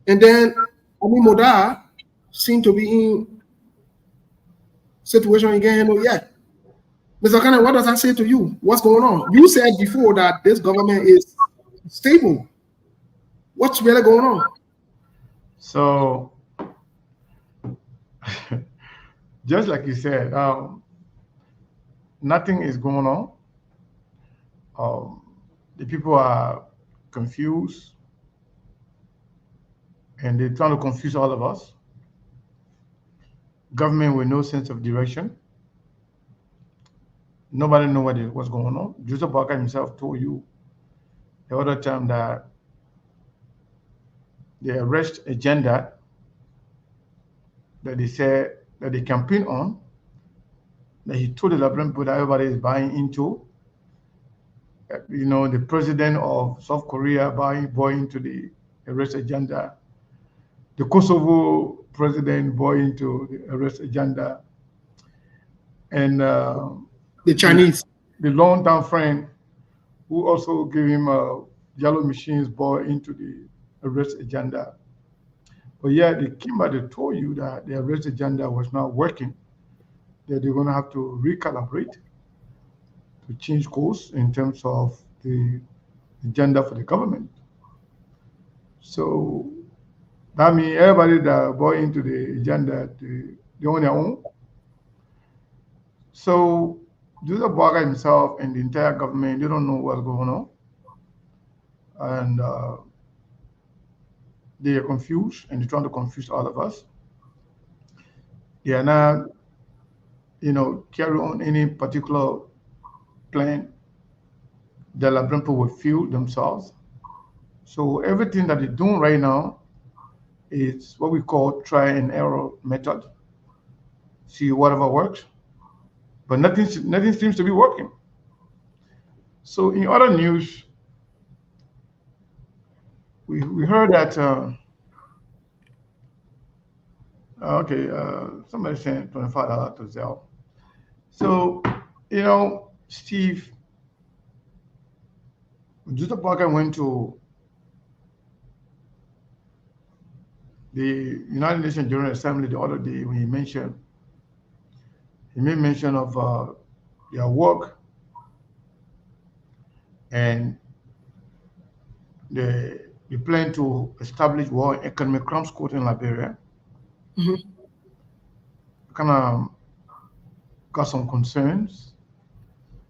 And then Ami Moda seem to be in situation again yet. Mr. Kane, what does that say to you? What's going on? You said before that this government is stable. What's really going on? So just like you said, nothing is going on. The people are confused and they're trying to confuse all of us. Government with no sense of direction. Nobody know what's going on. Joseph Barker himself told you the other time that the arrest agenda that they said that they campaign on, that he told the Liberian people that everybody is buying into. The president of South Korea buying into the arrest agenda. The Kosovo president bought into the arrest agenda. And the Chinese, the long-term friend who also gave him yellow machines bought into the arrest agenda. But yeah, they came out, they told you that the arrest agenda was not working, that they're going to have to recalibrate, to change course in terms of the agenda for the government. So that means everybody that bought into the agenda, they own their own. So Joseph Barker himself and the entire government, they don't know what's going on. And they are confused and they're trying to confuse all of us. They are not, carry on any particular plan that Liberian people will feel themselves. So everything that they're doing right now is what we call try and error method. See whatever works, but nothing seems to be working. So in other news, we heard that somebody sent $25 to Zelle. So Steve, Joseph Barker went to the United Nations General Assembly the other day when he made mention of their work and the plan to establish war and economic crimes court in Liberia. Mm-hmm. Kind of got some concerns.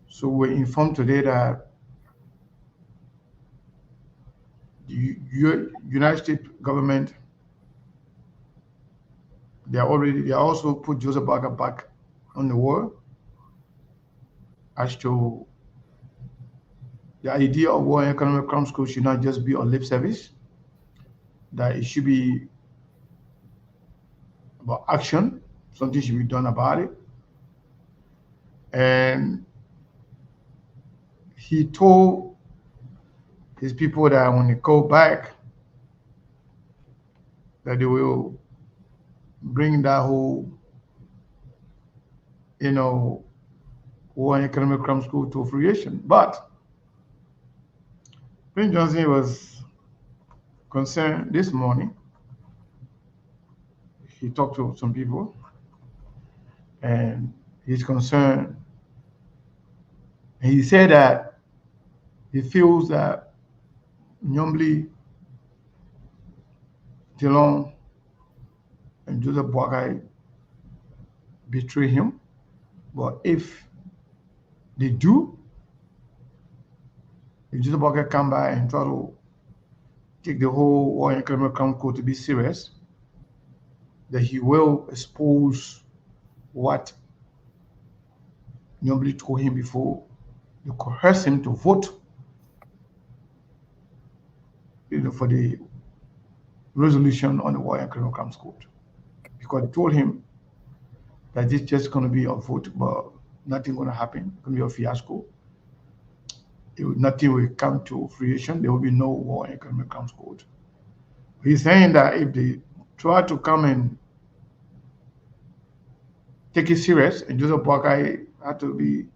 So we're informed today that the United States government, they also put Joseph Barker back on the war as to the idea of war and economic crimes court should not just be on lip service, that it should be about action, something should be done about it. And he told his people that when they go back, that they will bring that whole, war and economic crimes court to fruition. But Prince Johnson was concerned this morning. He talked to some people and he's concerned And he said that he feels that Nyombli, Tilon, and Joseph Boakai betray him. But if they do, if Joseph Boakai come by and try to take the whole War and Economic Crime Code to be serious, that he will expose what Nyombli told him before they coerce him to vote, for the resolution on the War and Criminal Crimes Code, because they told him that it's just going to be a vote, but nothing going to happen. It's going to be a fiasco. Nothing will come to fruition. There will be no War and Criminal Crimes Code. He's saying that if they try to come and take it serious, and Joseph Boakai had to be,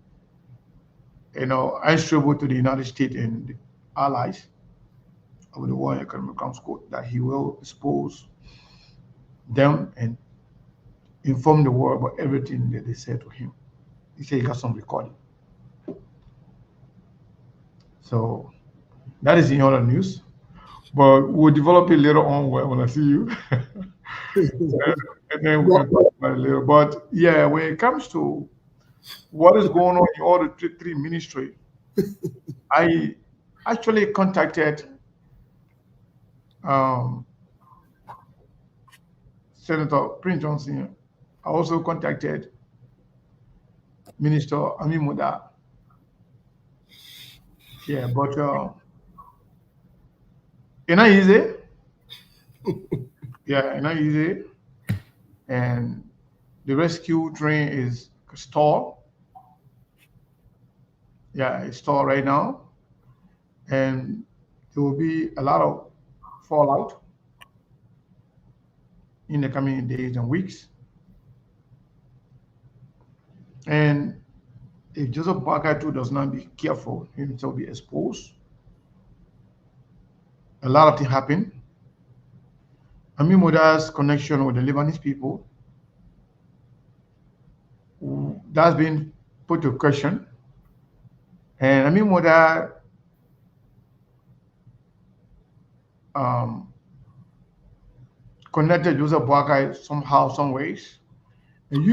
answerable to the United States and the allies of the War and Economic Crimes Code, that he will expose them and inform the world about everything that they said to him. He said he got some recording. So that is in other news. But we'll develop it later on when I see you. And then we'll talk about it later. But yeah, when it comes to what is going on in all the three ministry, I actually contacted Senator Prince Johnson. I also contacted Minister Ami Moda. Yeah, but it's not easy. Yeah, it's not easy. And the rescue train is stalled. Yeah, it's stalled right now. And there will be a lot of fallout in the coming days and weeks. And if Joseph Boakai too does not be careful, himself will be exposed. A lot of things happen. Ami Moda's connection with the Lebanese people, that's been put to question. And Ami Moda connected Joseph Boakai somehow, some ways. And we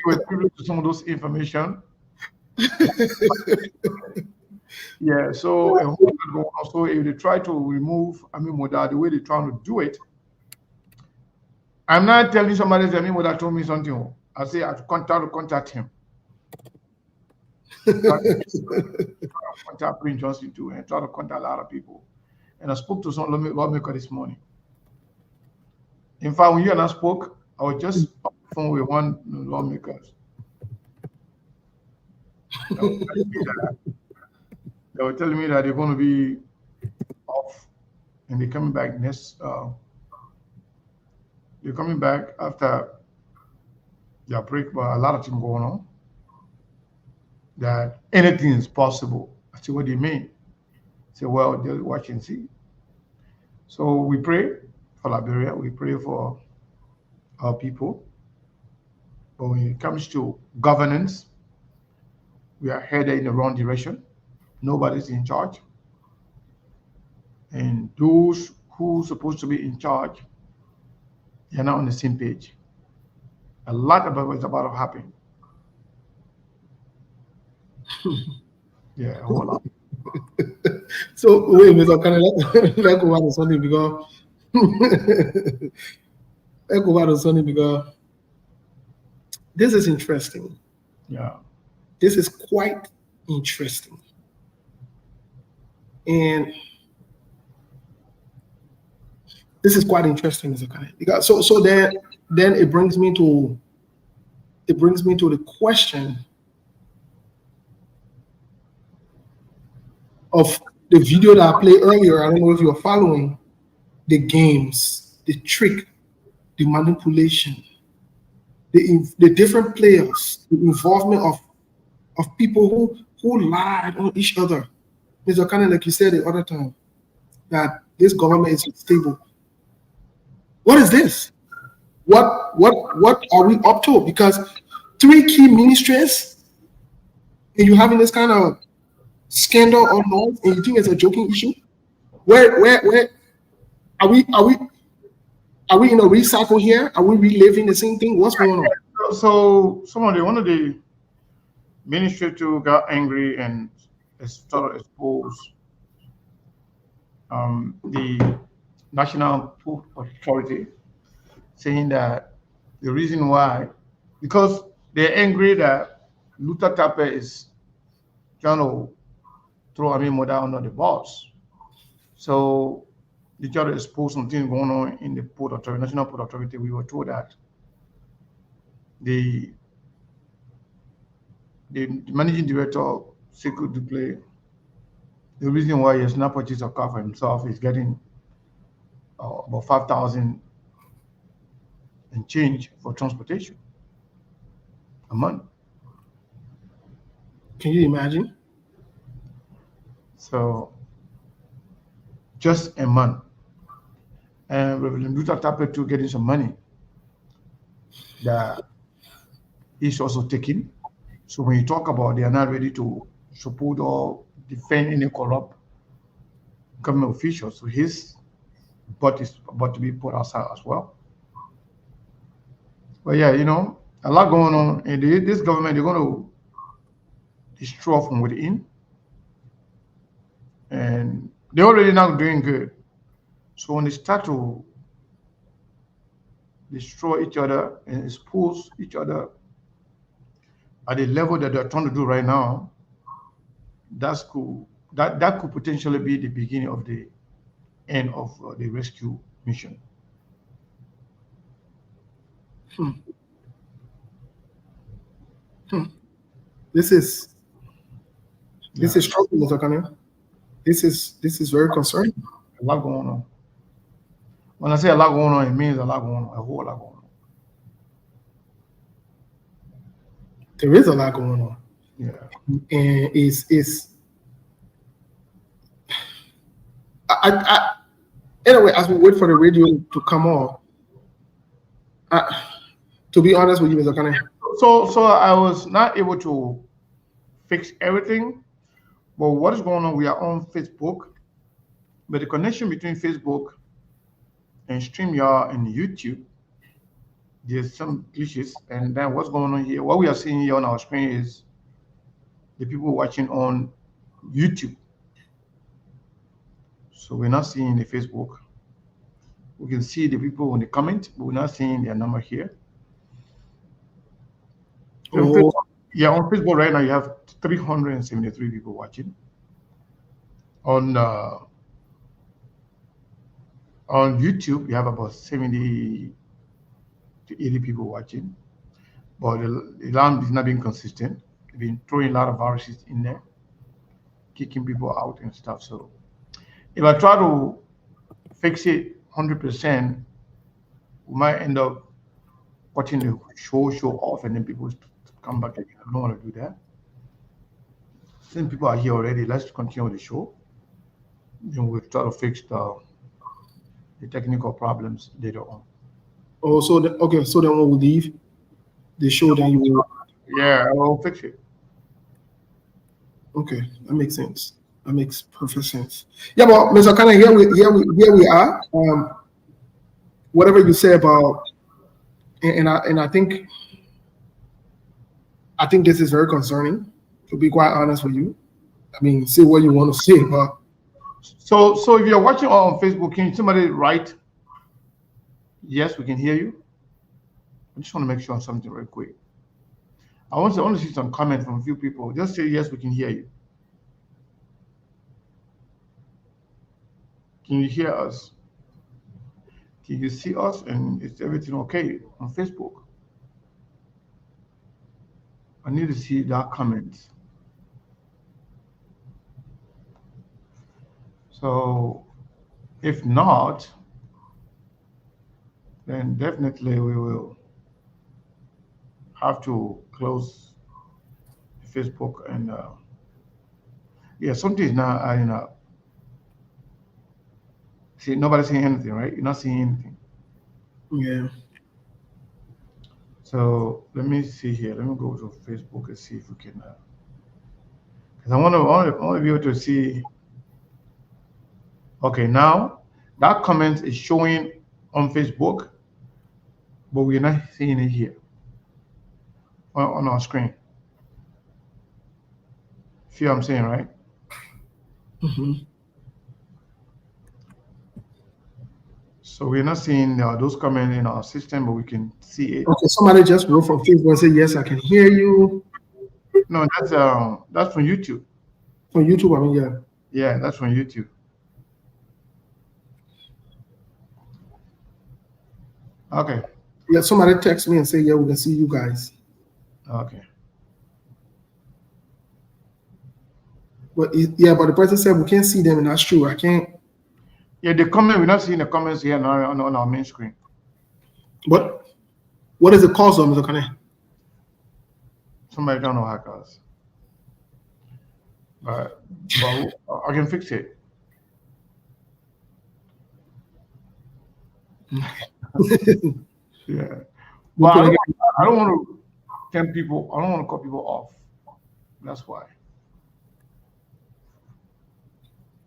were privy to some of those information. Yeah, so if they try to remove Ami Moda the way they're trying to do it, I'm not telling somebody that Ami Moda told me something. I say I have to contact him. Contact Prince Johnson too, and try to contact a lot of people. And I spoke to some lawmaker this morning. In fact, when you and I spoke, I was just on the phone with one lawmaker. They were telling me that they're going to be off, and they're coming back next. They're coming back after their break, but a lot of things going on. That anything is possible. I said, what do you mean? I said, well, they'll watch and see. So we pray for Liberia. We pray for our people. But when it comes to governance, we are headed in the wrong direction. Nobody's in charge. And those who are supposed to be in charge, they're not on the same page. A lot about what's about to happen. Yeah, a whole lot. So wait, Mr. Kane, let's go back to something because this is interesting. Yeah. This is quite interesting. And this is quite interesting, Mr. Kane. Because so then it brings me to the question of the video that I played earlier. I don't know if you're following the games, the trick, the manipulation, the different players, the involvement of people who lied on each other. Mr. Kane, like you said the other time, that this government is unstable. What is this? What are we up to? Because 3 key ministries and you're having this kind of scandal or noise, and you think it's a joking issue? Where are we in a recycle here? Are we reliving the same thing? What's going on? So one of the administrators got angry and started to expose the National Food Authority, saying that the reason why, because they're angry that Luther Tapper is trying to throw Amimo down on the boss. So they try to expose something going on in the Port Authority, National Port Authority. We were told that the managing director, Sekou Duplay, the reason why he has not purchased a car for himself is getting about 5,000 and change for transportation a month. Can you imagine? So just a month. And Reverend Luther Tapper too getting some money that he's also taking. So when you talk about they are not ready to support or defend any corrupt government officials, so his butt is about to be put outside as well. But yeah, a lot going on. And this government, they're going to destroy from within. And they're already not doing good. So when they start to destroy each other and expose each other at the level that they're trying to do right now, that's cool. That could potentially be the beginning of the end of the rescue mission. This is troubling, Mr. Kanye. This is very concerning. A lot going on. When I say a lot going on, it means a lot going on, a whole lot going on. There is a lot going on. Yeah. And anyway, as we wait for the radio to come on, to be honest with you, Mr. Kanye. So I was not able to fix everything, but what is going on? We are on Facebook, but the connection between Facebook and StreamYard and YouTube, there's some glitches. And then what's going on here? What we are seeing here on our screen is the people watching on YouTube. So we're not seeing the Facebook. We can see the people in the comment, but we're not seeing their number here. On Facebook right now you have 373 people watching. On YouTube you have about 70 to 80 people watching, but the alarm is not being consistent. They've been throwing a lot of viruses in there, kicking people out and stuff. So if I try to fix it 100%, we might end up watching the show off and then people come back again. I don't want to do that. Since people are here already, let's continue with the show. Then we'll try to fix the technical problems later on. Oh, so then when we leave the show, then you will. Yeah, I will fix it. Okay, that makes sense. That makes perfect sense. Yeah, but Mr. Kana, here we are. Whatever you say about, and I think this is very concerning. To be quite honest with you, I mean, say what you want to say, but. So if you're watching on Facebook, can somebody write? Yes, we can hear you. I just want to make sure of something real quick. I want to see some comment from a few people. Just say yes, we can hear you. Can you hear us? Can you see us? And is everything okay on Facebook? I need to see that comment. So if not, then definitely we will have to close Facebook and yeah, something is not adding up. See, nobody's seeing anything, right? You're not seeing anything. Yeah. So let me see here. Let me go to Facebook and see if we can I want to be able to see. Okay, now that comment is showing on Facebook, but we're not seeing it here on our screen. See what I'm saying, right? So we're not seeing those comments in our system, but we can see it. Okay, somebody just wrote from Facebook and said, yes, I can hear you. No, that's from YouTube. From YouTube, I mean, yeah. Yeah, that's from YouTube. Okay. Yeah, somebody text me and say, yeah, we can see you guys. Okay. But but the person said we can't see them, and that's true. I can't. Yeah, the comment, we're not seeing the comments here on our main screen. What is the cause of Mr. Kane? Somebody don't know how cause. But I can fix it. Yeah. Well, I don't want to tempt people. I don't want to cut people off. That's why.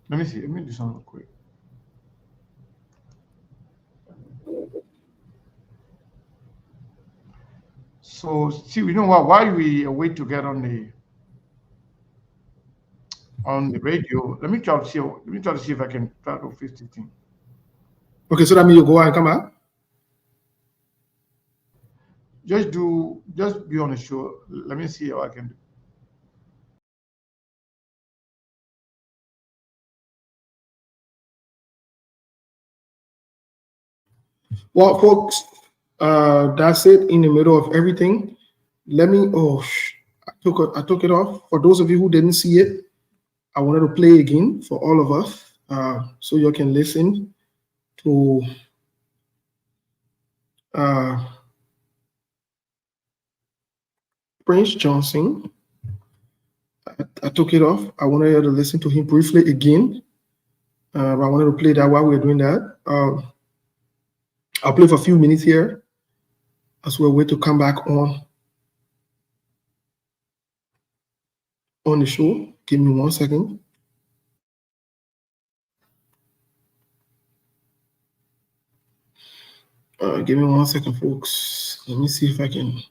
Let me see. Let me do something real quick. So, see, you know what? While we wait to get on the radio, let me try to see. Let me try to see if I can try to fix this thing. Okay, so that means you go and come out. Just be on the show. Let me see how I can do. Well, folks, that's it in the middle of everything. Let me. I took it off. For those of you who didn't see it, I wanted to play again for all of us, so you can listen to. Prince Johnson. I took it off. I wanted you to listen to him briefly again. I wanted to play that while we're doing that. I'll play for a few minutes here as we're waiting to come back on the show. Give me 1 second. Give me 1 second, folks. Let me see if I can.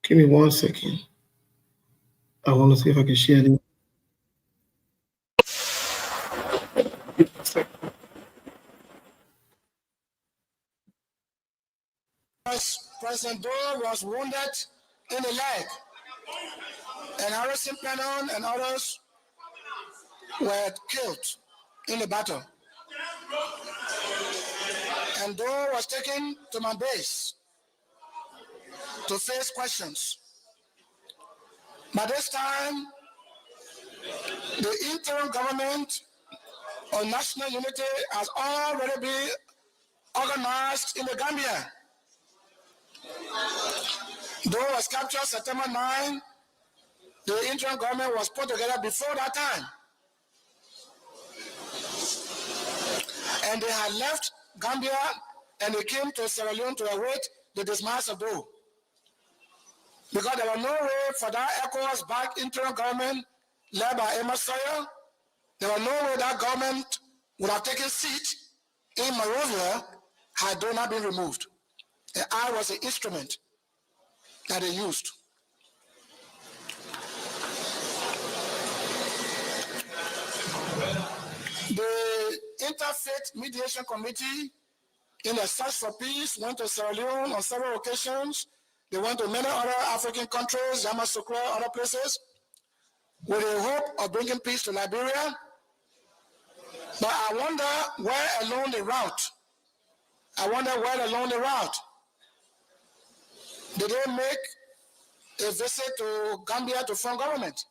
Give me 1 second. I want to see if I can share this. President Doe was wounded in the leg, and Harrison Pennon and others were killed in the battle. And Doe was taken to my base to face questions. By this time, the interim government of national unity has already been organized in the Gambia. Doe was captured September 9. The interim government was put together before that time. And they had left Gambia and they came to Sierra Leone to await the dismiss of Doe. Because there was no way for that ECOWAS-backed interim government led by Emma Sawyer, there was no way that government would have taken seat in Monrovia had Doe not been removed. And I was the instrument that they used. The Interfaith Mediation Committee, in a search for peace, went to Sierra Leone on several occasions. They went to many other African countries, Yamoussoukro, other places, with the hope of bringing peace to Liberia. But I wonder where along the route. Did they make a visit to Gambia to form government?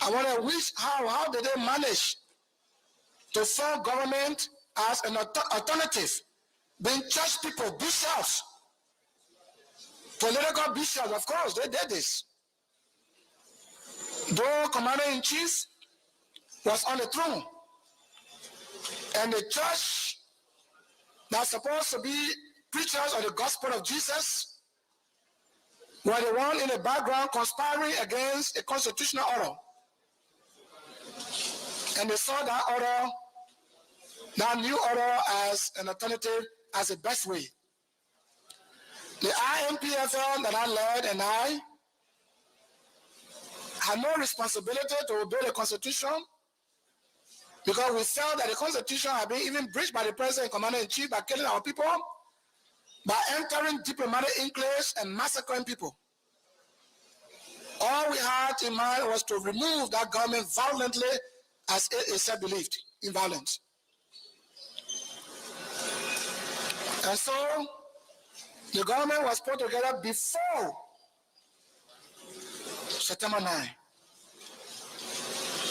I wonder how did they manage to form government as an alternative, being church people, bishops, political bishops, of course, they did this. Though commander-in-chief was on the throne, and the church that's supposed to be preachers of the gospel of Jesus were the one in the background conspiring against a constitutional order. And they saw that order, that new order, as an alternative, as the best way. The IMPFL that I led and I had no responsibility to obey the Constitution because we felt that the Constitution had been even breached by the President and Commander-in-Chief by killing our people, by entering diplomatic enclaves and massacring people. All we had in mind was to remove that government violently as it itself believed in violence. And so the government was put together before September 9.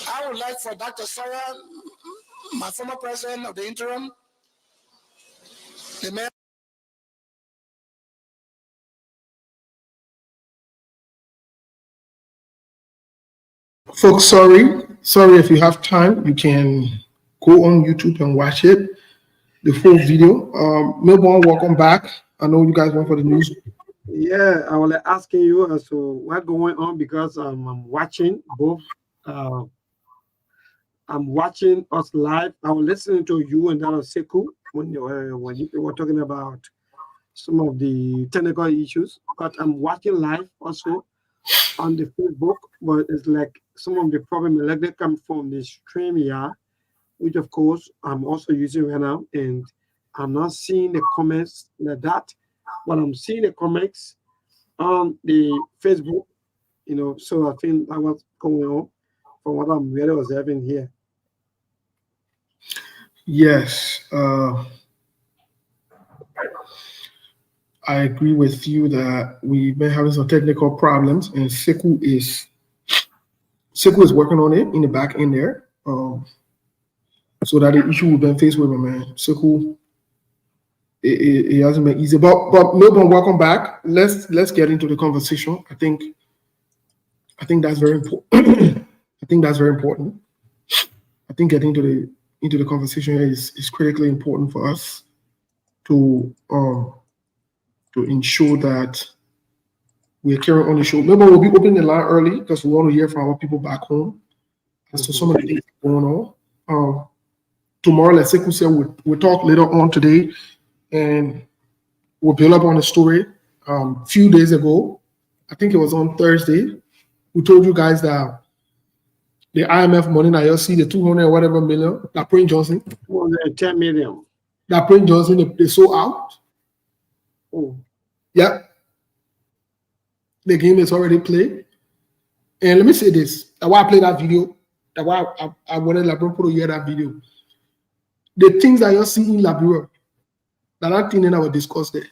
I would like for Dr. Sawyer, my former president of the interim, the mayor. Folks, sorry if you have time, you can go on YouTube and watch it, the full video. Melbourne, welcome back. I know you guys went for the news. Yeah, I was asking you as to what's going on because I'm watching both. I'm watching us live. I was listening to you and Dr. Sekou when you were talking about some of the technical issues, but I'm watching live also on the Facebook. But it's like some of the problem like they come from the stream here, which of course I'm also using right now, and I'm not seeing the comments like that. But I'm seeing the comments on the Facebook, you know. So I think that was going on from what I'm really observing here. Yes, I agree with you that we've been having some technical problems, and Sekou is working on it in the back end there, so that the issue we've been faced with, man. Sekou, it hasn't been easy, but Melbourne, welcome back. Let's get into the conversation. I think that's very important. I think that's very important. I think getting into the conversation here is critically important for us to ensure that we're carrying on the show. Maybe we'll be opening the line early because we want to hear from our people back home as to some of the things going on. Tomorrow, like Sekou said, we'll talk later on today, and we'll build up on the story. A few days ago, I think it was on Thursday, we told you guys that the IMF money that you see, the 200 whatever million, that Prince Johnson, 210 million. That Prince Johnson, they sold out. Oh. Yeah. The game is already played. And let me say this. That's why I played that video. That's why I wanted LeBron to hear that video. The things that you see in Liberia, that are things that I will discuss there.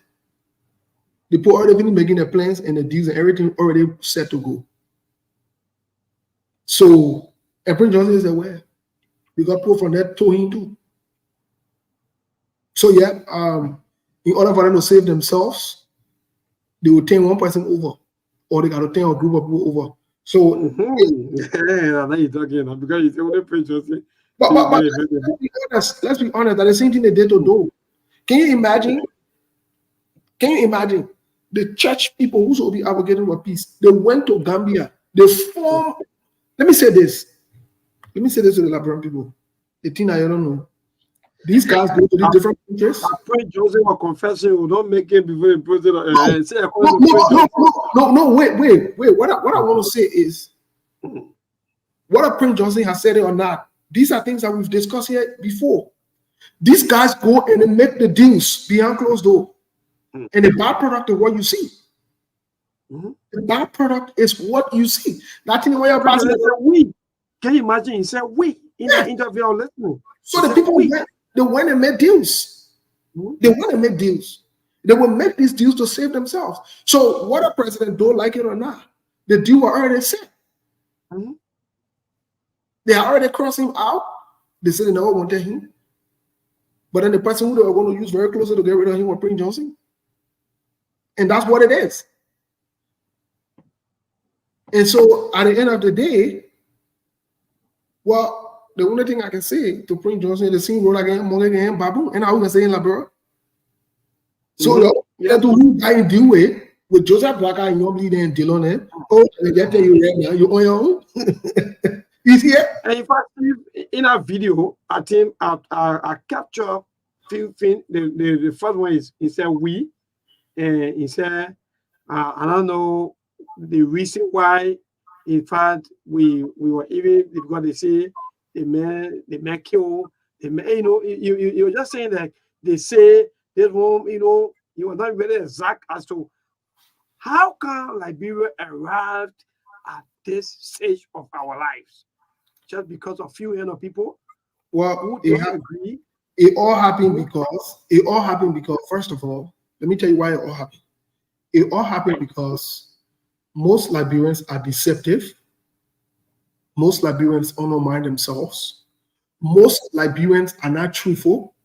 The people already been making the plans and the deals and everything already set to go. So, and Prince Johnson is aware. We got people from that to him too. So yeah, in order for them to save themselves, they will turn one person over, or they got to turn a group of people over. So yeah, I know you're talking because it's only Prince Johnson. But let's be honest. That the same thing they did to Do. Can you imagine? The church people who should be advocating for peace? They went to Gambia. They formed. Let me say this to the Liberian people. The thing I don't know. These guys go to these different countries. Prince Joseph was confessing, we don't make it before president. No, wait. What I want to say is, whether Prince Johnson has said it or not, these are things that we've discussed here before. These guys go and they make the deals behind closed door. And the byproduct of what you see. The byproduct is what you see. That thing where you're passing. We. Can you imagine? He said we in the interview listening. So the people they went and made deals. They want to make deals. They will make these deals to save themselves. So whether President don't like it or not, the deal were already set. They are already crossing him out. They said they never wanted him. But then the person who they were going to use very closely to get rid of him was Prince Johnson. And that's what it is. And so at the end of the day, well, the only thing I can say to Prince Johnson is the same role again, Monge again, Babu, and I was say in Liberia. So you to who I deal with Joseph Blacker and your leader and Dylan, eh? Oh, they tell you right now, you on your own. You see it? And in fact, in our video, I think I capture few things. The first one is he said we, and he said I don't know the reason why. In fact, we were even because they say the man kill the man. You know, you were just saying that they say this one. You know, you were not very exact as to how can Liberia arrived at this stage of our lives just because of few hundred people. Well, agree. It all happened because first of all, let me tell you why it all happened. It all happened because most Liberians are deceptive. Most Liberians undermine themselves. Most Liberians are not truthful.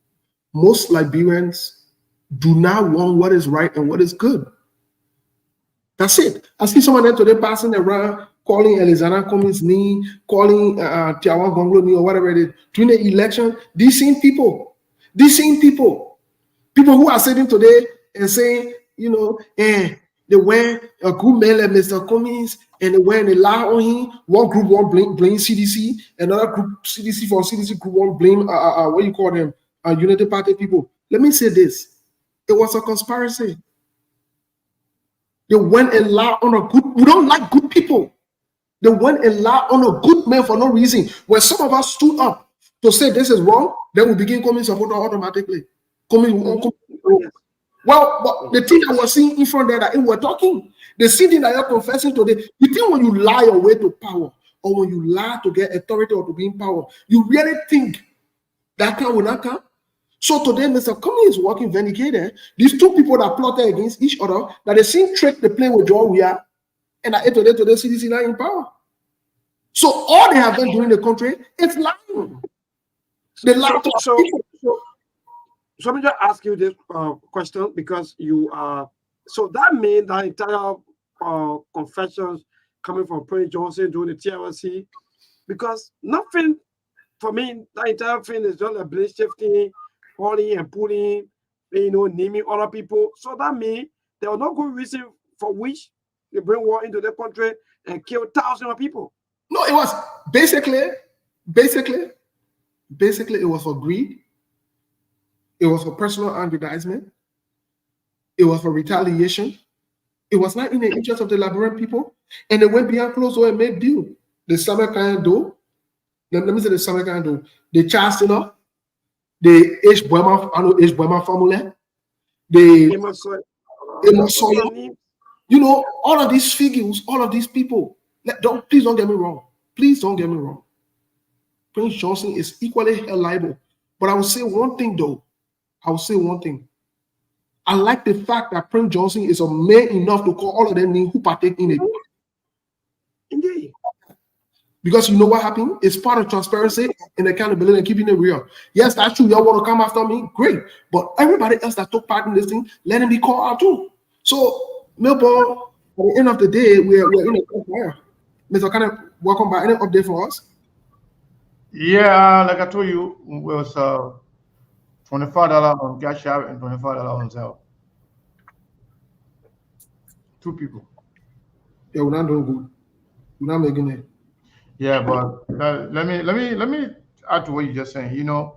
Most Liberians do not want what is right and what is good. That's it. I see someone there today passing around calling Elizana Cummings knee, calling Tiawa Gonglo knee or whatever it is. During the election, these same people who are sitting today and saying, you know, they wear a group man like Mr. Cummings and they wear a lie on him. One group won't blame CDC, another group CDC group won't blame what you call them, United Party people. Let me say this: it was a conspiracy. They went and lied on a good. We don't like good people. They went and lied on a good man for no reason. When some of us stood up to say this is wrong, then we begin coming supporter automatically. Well, but the thing I was seeing in front there that we're talking, the same thing that you're confessing today, you think when you lie your way to power, or when you lie to get authority or to be in power, you really think that will not come? So today, Mr. Cummings is working vindicated. These two people that plotted against each other, that the same trick they play with Joe we are, and that today CDC not in power. So all they have been doing in the country is lying. They lie to people. So let me just ask you this question because you are. So that means that entire confessions coming from President Johnson doing the TRC, because nothing for me, that entire thing is just a blame shifting, calling and putting, you know, naming other people. So that means there was no good reason for which they bring war into the country and kill thousands of people. No, it was basically it was for greed. It was for personal aggrandizement. It was for retaliation. It was not in the interest of the Liberian people. And they went behind closed door and made deal. The summer kind do. Let me say the summer kind do. The Chancellor, the H. Boema formula, the you know, all of these figures, all of these people. Please don't get me wrong. Please don't get me wrong. Prince Johnson is equally liable. But I will say one thing though. I like the fact that Prince Johnson is a man enough to call all of them who partake in it. Indeed. Because you know what happened? It's part of transparency and accountability and keeping it real. Yes, that's true. Y'all want to come after me? Great. But everybody else that took part in this thing, let him be called out too. So, Melbourne, at the end of the day, we're in a fire. Mr. Kenneth, welcome back. Any update for us? Yeah, like I told you, it was $25 on Cash App and $25 on Zelle. Two people. Yeah, we're not doing good. We're not making it. Yeah, but let me add to what you just saying. You know,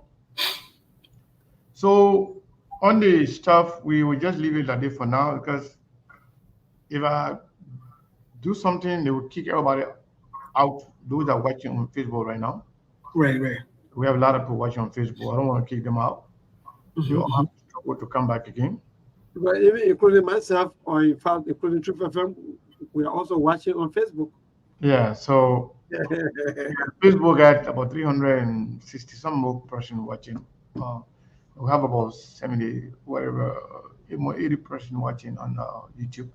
so on the stuff, we will just leave it like this for now, because if I do something, they will kick everybody out. Those that are watching on Facebook right now. Right. We have a lot of people watching on Facebook. I don't want to kick them out. You have to struggle to come back again. But even including myself, or in fact, including Truth FM, we are also watching on Facebook. Yeah, so Facebook got about 360 some more person watching. We have about 70, whatever, 80% watching on YouTube.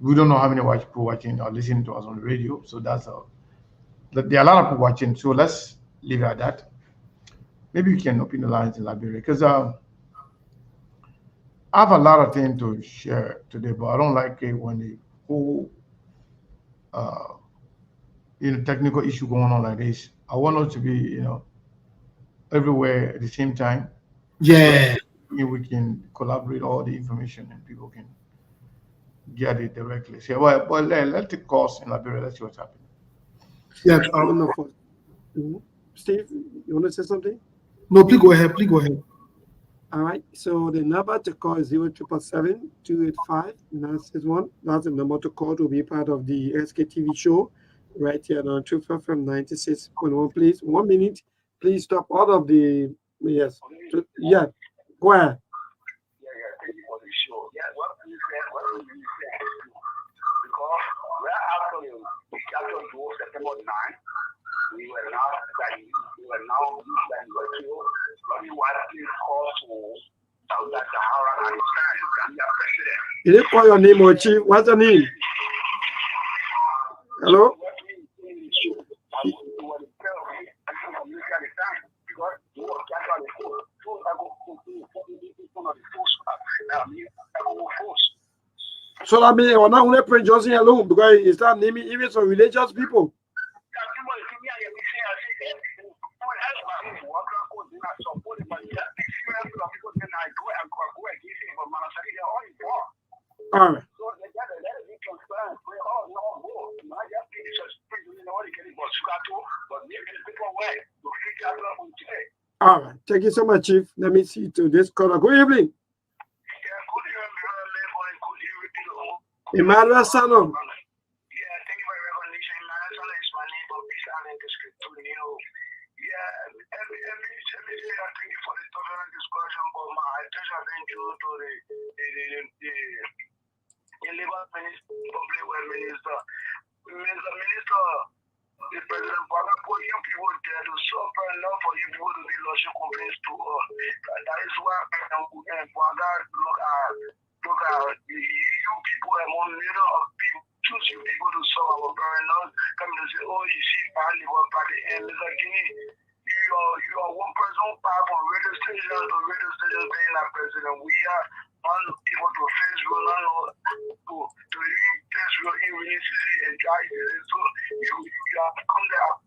We don't know how many people watching or listening to us on the radio. So there are a lot of people watching. So let's leave it at that. Maybe we can open the lines in Liberia, because I have a lot of things to share today, but I don't like it when the whole technical issue going on like this. I want us to be, everywhere at the same time. Yeah. we can collaborate all the information and people can get it directly. So, well, let's take calls in Liberia. Let's see what's happening. Yeah. Steve, you want to say something? No, please go ahead. Please go ahead. All right. So the number to call is 077-285-961. That's the number to call to be part of the SKTV show right here on Truth FM 96.1. Please, 1 minute. Please stop all of the yes. Yeah. Go ahead. Thank you for the show. Yeah, what you said, because we're actually September 9. We were now studying, we were Sahara and Gambia president. You didn't call your name or chief. What's your name? Hello? So that means we're not only praying Johnson alone because you start naming even some religious people. All right. All right. Thank you so much, Chief. Let me see to this caller. Good evening. Emmanuel Sano. The president Baba put you people there to suffer enough for you people to be lodging complaints to us. That is why Baba look at you people among leader of people, choose you people to solve our problem, not come to say, oh, you see, partly what party and Mr. Guinea. You are one person part from radio station to radio station saying that president. We are unable to face real to face real injustice and justice. So you have come there,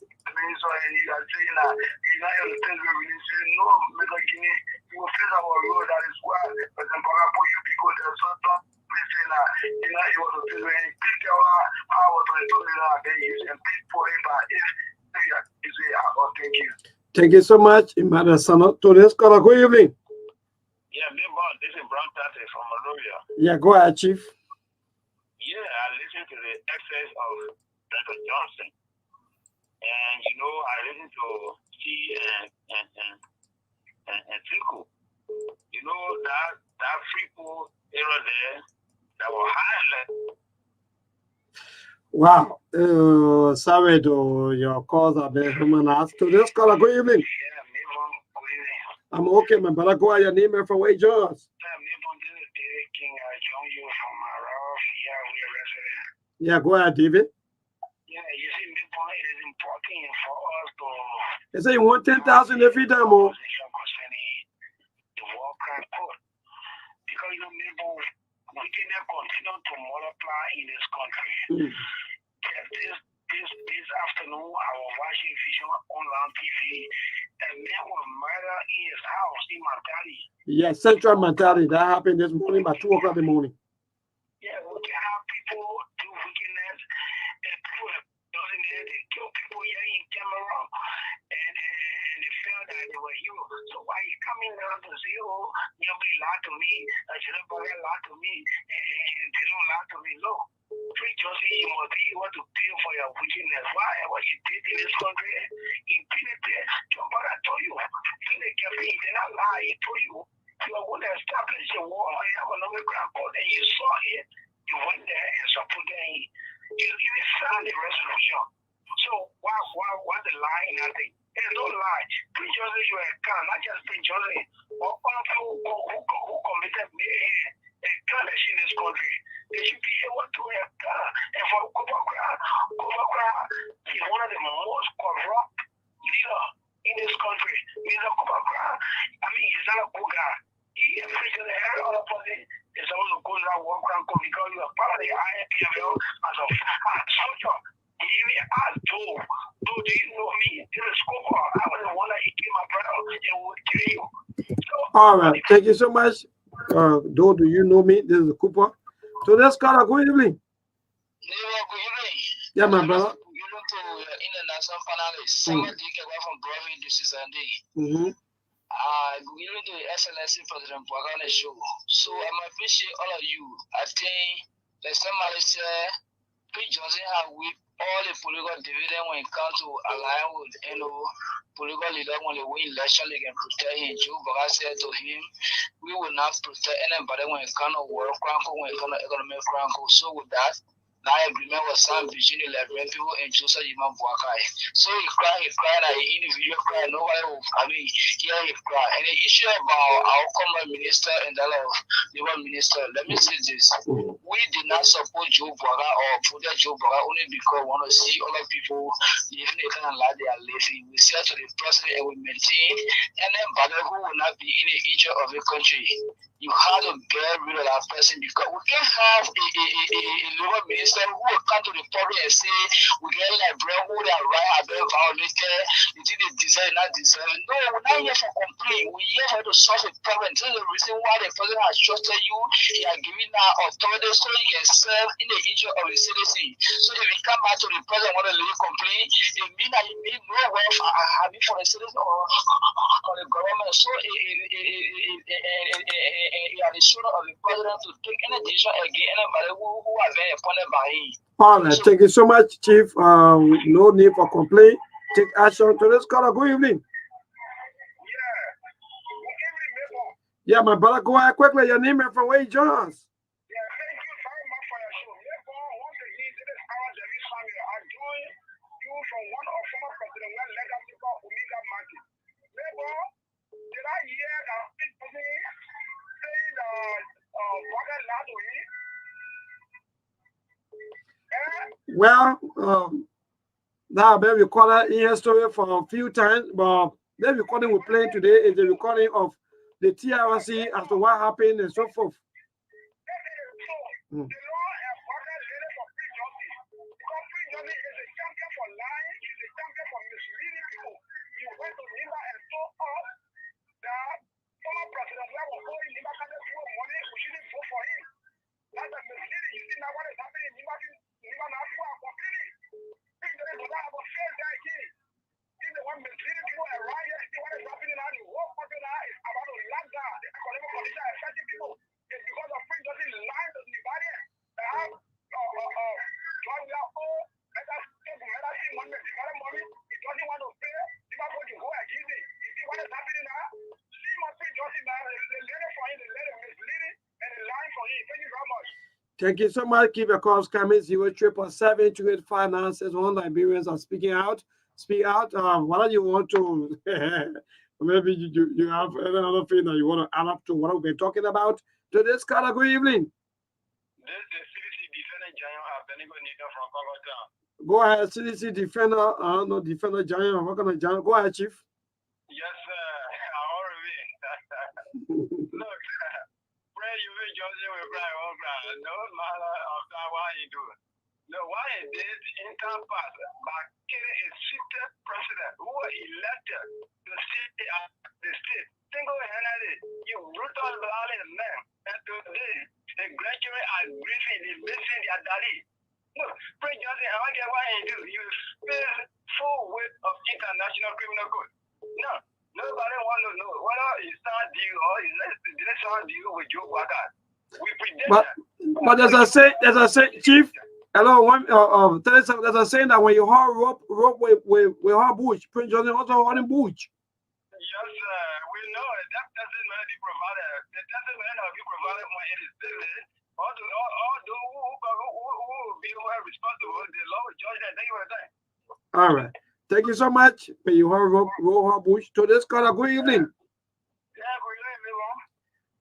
so and you are saying that you are not able to face real injustice. No, Mr. Guinea, you will face our road. That is why President Barapo, you people there, so don't please say that you are not able to face real injustice. Pick our power to the total and pick for it, but if you say, oh, thank you. Thank you so much, Emmanuel Sano. Today's caller, good evening. Yeah, this is Brown Tate from Monrovia. Yeah, go ahead, Chief. Yeah, I listened to the excess of Dr. Johnson. And, I listened to T and Tiku. That Freeport era there, that was high level. Wow. Sorry to your calls are very human asked. Today's caller, good evening. Yeah, good evening. I'm okay, man, but I go ahead your name and from where you join us. Yeah, go ahead, David. Yeah, you see, it is important for us to. They say you want 10,000 every time, oh. The work and code. Because, we cannot continue to multiply in this country. This afternoon, I was watching vision online TV, and man was murdered in his house in Matari. Yeah, Central Matari. That happened this morning by 2 o'clock in the morning. Yeah, we can have people do wickedness, and people doesn't they kill people here in Cameroon, and they felt that they were heroes. So why you coming down to say, oh, nobody lied to me, nobody lied to me, and they don't lie to me? No. Free justice, you must be able to pay for your wickedness. Whatever you did in this country, you did it there. Your brother told you. They did not lie. He told you. You are going to establish a war and have another ground court, and you saw it. You went there and supported it. You even signed the resolution. So why the lie in that thing? There's no lie. Free justice, you are not just free justice. All people who committed mayhem and carnage in this country. They should be able to have and for Kobakra is one of the most corrupt leaders in this country. Mr. Kobakra, he's not a good guy. He is facing the head of the person. He's also going to work around because you are part of the INPFL as a soldier. He asked do you know me? This is Koba. I was the one that he gave my brother and would kill you. So All right. Thank you so much. Do you know me? This is Cooper. So let's call a good evening. Yeah, my brother. International panelists. Somebody came from Broadway this is Sunday. Giving to Excellency President Bwagane show. So I appreciate all of you. I think there's somebody say Pete Johnson have whipped all the political dividend when it comes to align with political leader when they win election they can protect him. Joe Bwagane said to him, we will not protect anybody when it comes to world crankle, when it comes to economic crankle. So with that, now agreement was signed between the Liberian people and Joseph Yman Bwakai. So he cried like an individual cry, nobody will, hear him cry. And the issue about our common minister and the labor minister, let me say this. We did not support Joe Bwakai or protect Joe Bwakai only because we want to see other people living a kind of life they are living. We say to the president and we maintain, and then but who will not be in the interest of the country. You have to get rid of that person because we can't have a labor minister who will come to the public and say we get Liberians who their rights have been violated, you think they deserve, not deserve. No, we're not here for complaint. We're here for to solve a problem. This is the reason why the president has trusted you. He has given our authority so he can serve in the interest of the citizen. So if we come back to the president want to leave complaint, it means that you need no wealth for the citizen or the government. So he had the shoulder of the president to take any decision against anybody who has been appointed by him. All right, thank you so much, Chief. No need for complaint. Take action to this caller. Good evening. Yeah, my brother, go ahead quickly. Your name and from where you join us. Yeah, thank you very much for your show. Once again, this is our David Samuel. I joined you from one of former President when legacy called Omega Market. Did I hear that people saying Bwaga lied to him? Well, now maybe recorded in your story for a few times, but the recording we're playing today is the recording of the TRC as to what happened and so forth. The law and Bwaga laid for free justice. Because free justice is a champion for lying, is a champion for misleading people. He went to Lima and told us that former President Bwaga was owing Lima County full money, we shouldn't vote for him. That's a misleading. You see now what is happening in Lima now people are complaining. Free justice was not about fair guy again. He's the one misleading people and riot. See what is happening now. The whole country now is about to lock down. The economic condition is affecting people. It's because of free justice lying to the body. They have we are all let us take medicine one the money. It doesn't want to pay. People go to go against it. You see what is happening now? See my free justice now. They let it for him, they let it misleading and they lying for him. Thank you very much. Thank you so much. Keep your calls coming. 077285961. Liberians are speaking out. Speak out. What do you want to? Maybe you have another thing that you want to add up to what we've been talking about today's caller. Good evening. This is CDC Defender Giant Benigo Nita from Congo. Go ahead, CDC Defender. No Defender Giant. What kind of Giant? Go ahead, Chief. Yes, sir. Look, pray you will just with Brian Ogra. No matter of that why you do it. No, why he did interpass by killing a seated president who was elected to sit at the state. Single-handedly, you brutal violent man. And today, the grandchildren are grieving, they missing their daddy. Look, Prince Johnson, I wonder why he do. You face full weight of international criminal code. No, nobody want to know whether he start deal or he didn't start deal with Joe Bwaga. We predict but as I say, Chief. Hello, there's a saying that when you haul rope with haul bush, Prince Johnson also hauling bush. Yes, we know it. That doesn't mean be provided. That doesn't mean be provided when it is civil. All those who will be responsible, the law will judge that they were there. All right. Thank you so much. When you haul bush. To this caller, good evening. Yeah, good evening, everyone.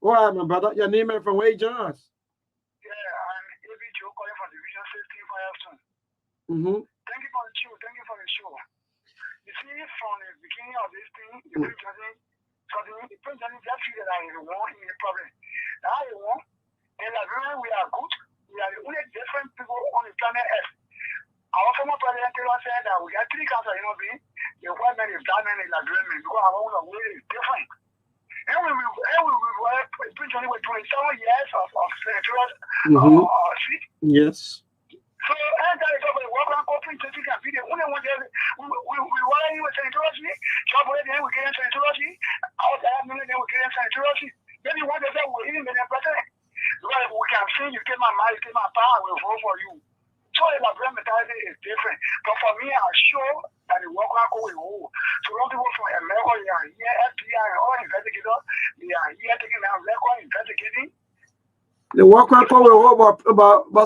All right, my brother. Your name and from where you join us? Calling for Division 15 Mm-hmm. Thank you for the show. Thank you for the show. You see, from the beginning of this thing, the Prince Johnson just feel that I won in the problem. Now I won. In Liberia, we are good. We are the only different people on the planet Earth. Our former president said that we got 3 kinds of human beings. The white man, the black man, and the Liberian man. Because our own way is different. And we were Prince Johnny with 27 years of senatorial seat. Yes. So anytime you talk about the work around Prince Johnny can be the only one there. We were in with senatorial seat. Job already then we get in senatorial seat. Outside minute then we get in senatorial seat. Maybe one day we'll even be the president. Because we can see you get my mind, you get my power, we'll vote for you. So the Liberian mentality is different. But for me, I'm sure that the work around will hold. So long people from America, they are here, FBI and all investigators, they are here taking down record investigating. The work record will hold, but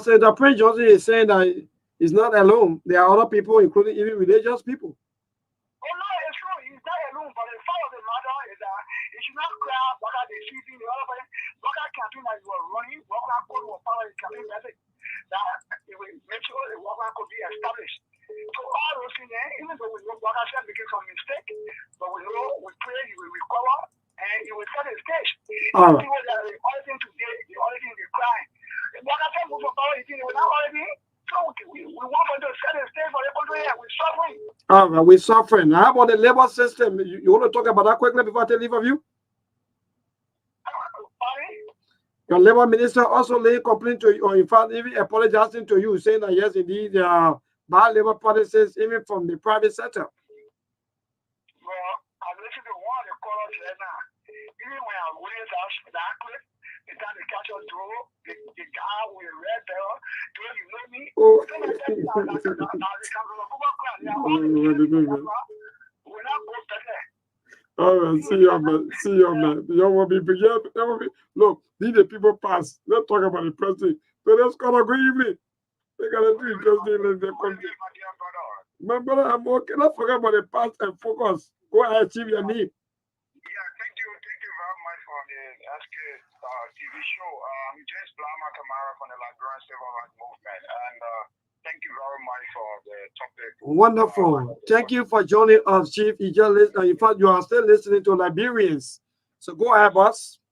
the Prince Johnson is saying that he's not alone. There are other people, including even religious people. Oh no, it's true. He's not alone. But the fact of the matter is that it should not grab what are they seizing the other person. What are campaign that you are running? What are code will follow the campaign message that it will make sure the work could be established. So all those things, even though we know what I said making some mistake, but we know we pray he will recover and he will set his case. All right. People that are auditing today, the auditing they cry. What I said move for power, they were not auditing. So we want to set the stage for the country and we're suffering. All right, we're suffering. How about the labor system? You want to talk about that quickly before I take leave of you? Your labor minister also laid complaint to you, or in fact, even apologizing to you, saying that yes, indeed, there are bad labor practices even from the private sector. Well, I'm listening to one of the callers right now. Even when I raise us that clip, it's time to catch us through the guy with the red bell. Do you know me? Oh. We're not both better. All right, see you, man. See you, man. You want me to look, these the people pass. Let's talk about the president. So let's call a good evening. They gotta do it just in the country. My brother, I'm okay. Let's forget about the past and focus. Go ahead, achieve your need. Yeah, thank you very much for the SK TV show. I'm James Blama Kamara from the Liberian Civil Rights Movement, and thank you very much for the topic. Wonderful. Thank you for joining us, Chief. You just listen. In fact, you are still listening to Liberians. So go ahead, boss.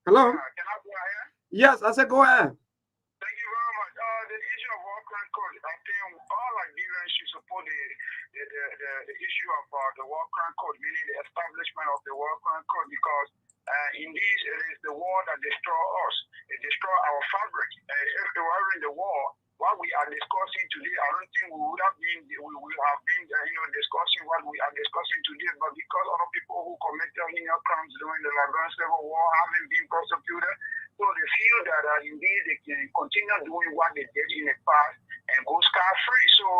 Hello? Can I go ahead? Yes, I said go ahead. Thank you very much. The issue of war crime code, I think all Liberians should support the issue of the war crime code, meaning the establishment of the war crime code, because indeed it is the war that destroys us. It destroys our fabric. If they were in the war, what we are discussing today, I don't think we would have been discussing what we are discussing today, but because other people who committed heinous crimes during the Liberian Civil War haven't been prosecuted, so they feel that indeed they can continue doing what they did in the past and go scot-free. So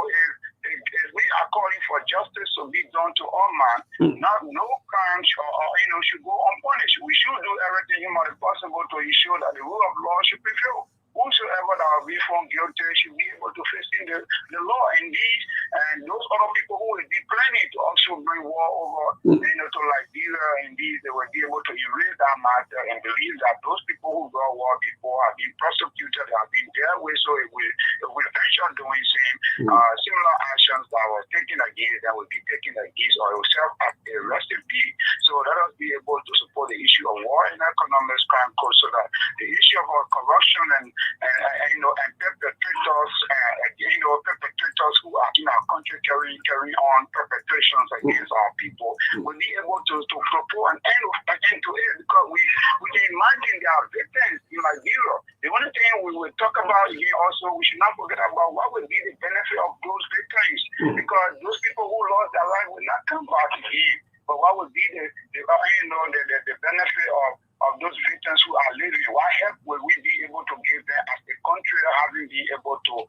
if we are calling for justice to be done to all man, no crimes should go unpunished. We should do everything humanly possible to ensure that the rule of law should prevail. Whosoever that will be found guilty should be able to face in the law indeed, and those other people who will be planning to also bring war over to Liberia, indeed they will be able to erase that matter and believe that those people who brought war before have been prosecuted, have been their way, so it will venture doing similar actions that were taken against, that will be taken against, or it will serve as a recipe. So let us be able to support the issue of war and economic crime code, so that the issue of corruption and perpetrators who are in our country carrying on perpetrations against our people will be able to propose an end to it, because we can imagine there are victims in Liberia. The only thing we will talk about here also, we should not forget about what will be the benefit of those victims, because those people who lost their life will not come back again. But what would be the benefit of those victims who are living? What help will we be able to give them as a country, having been able to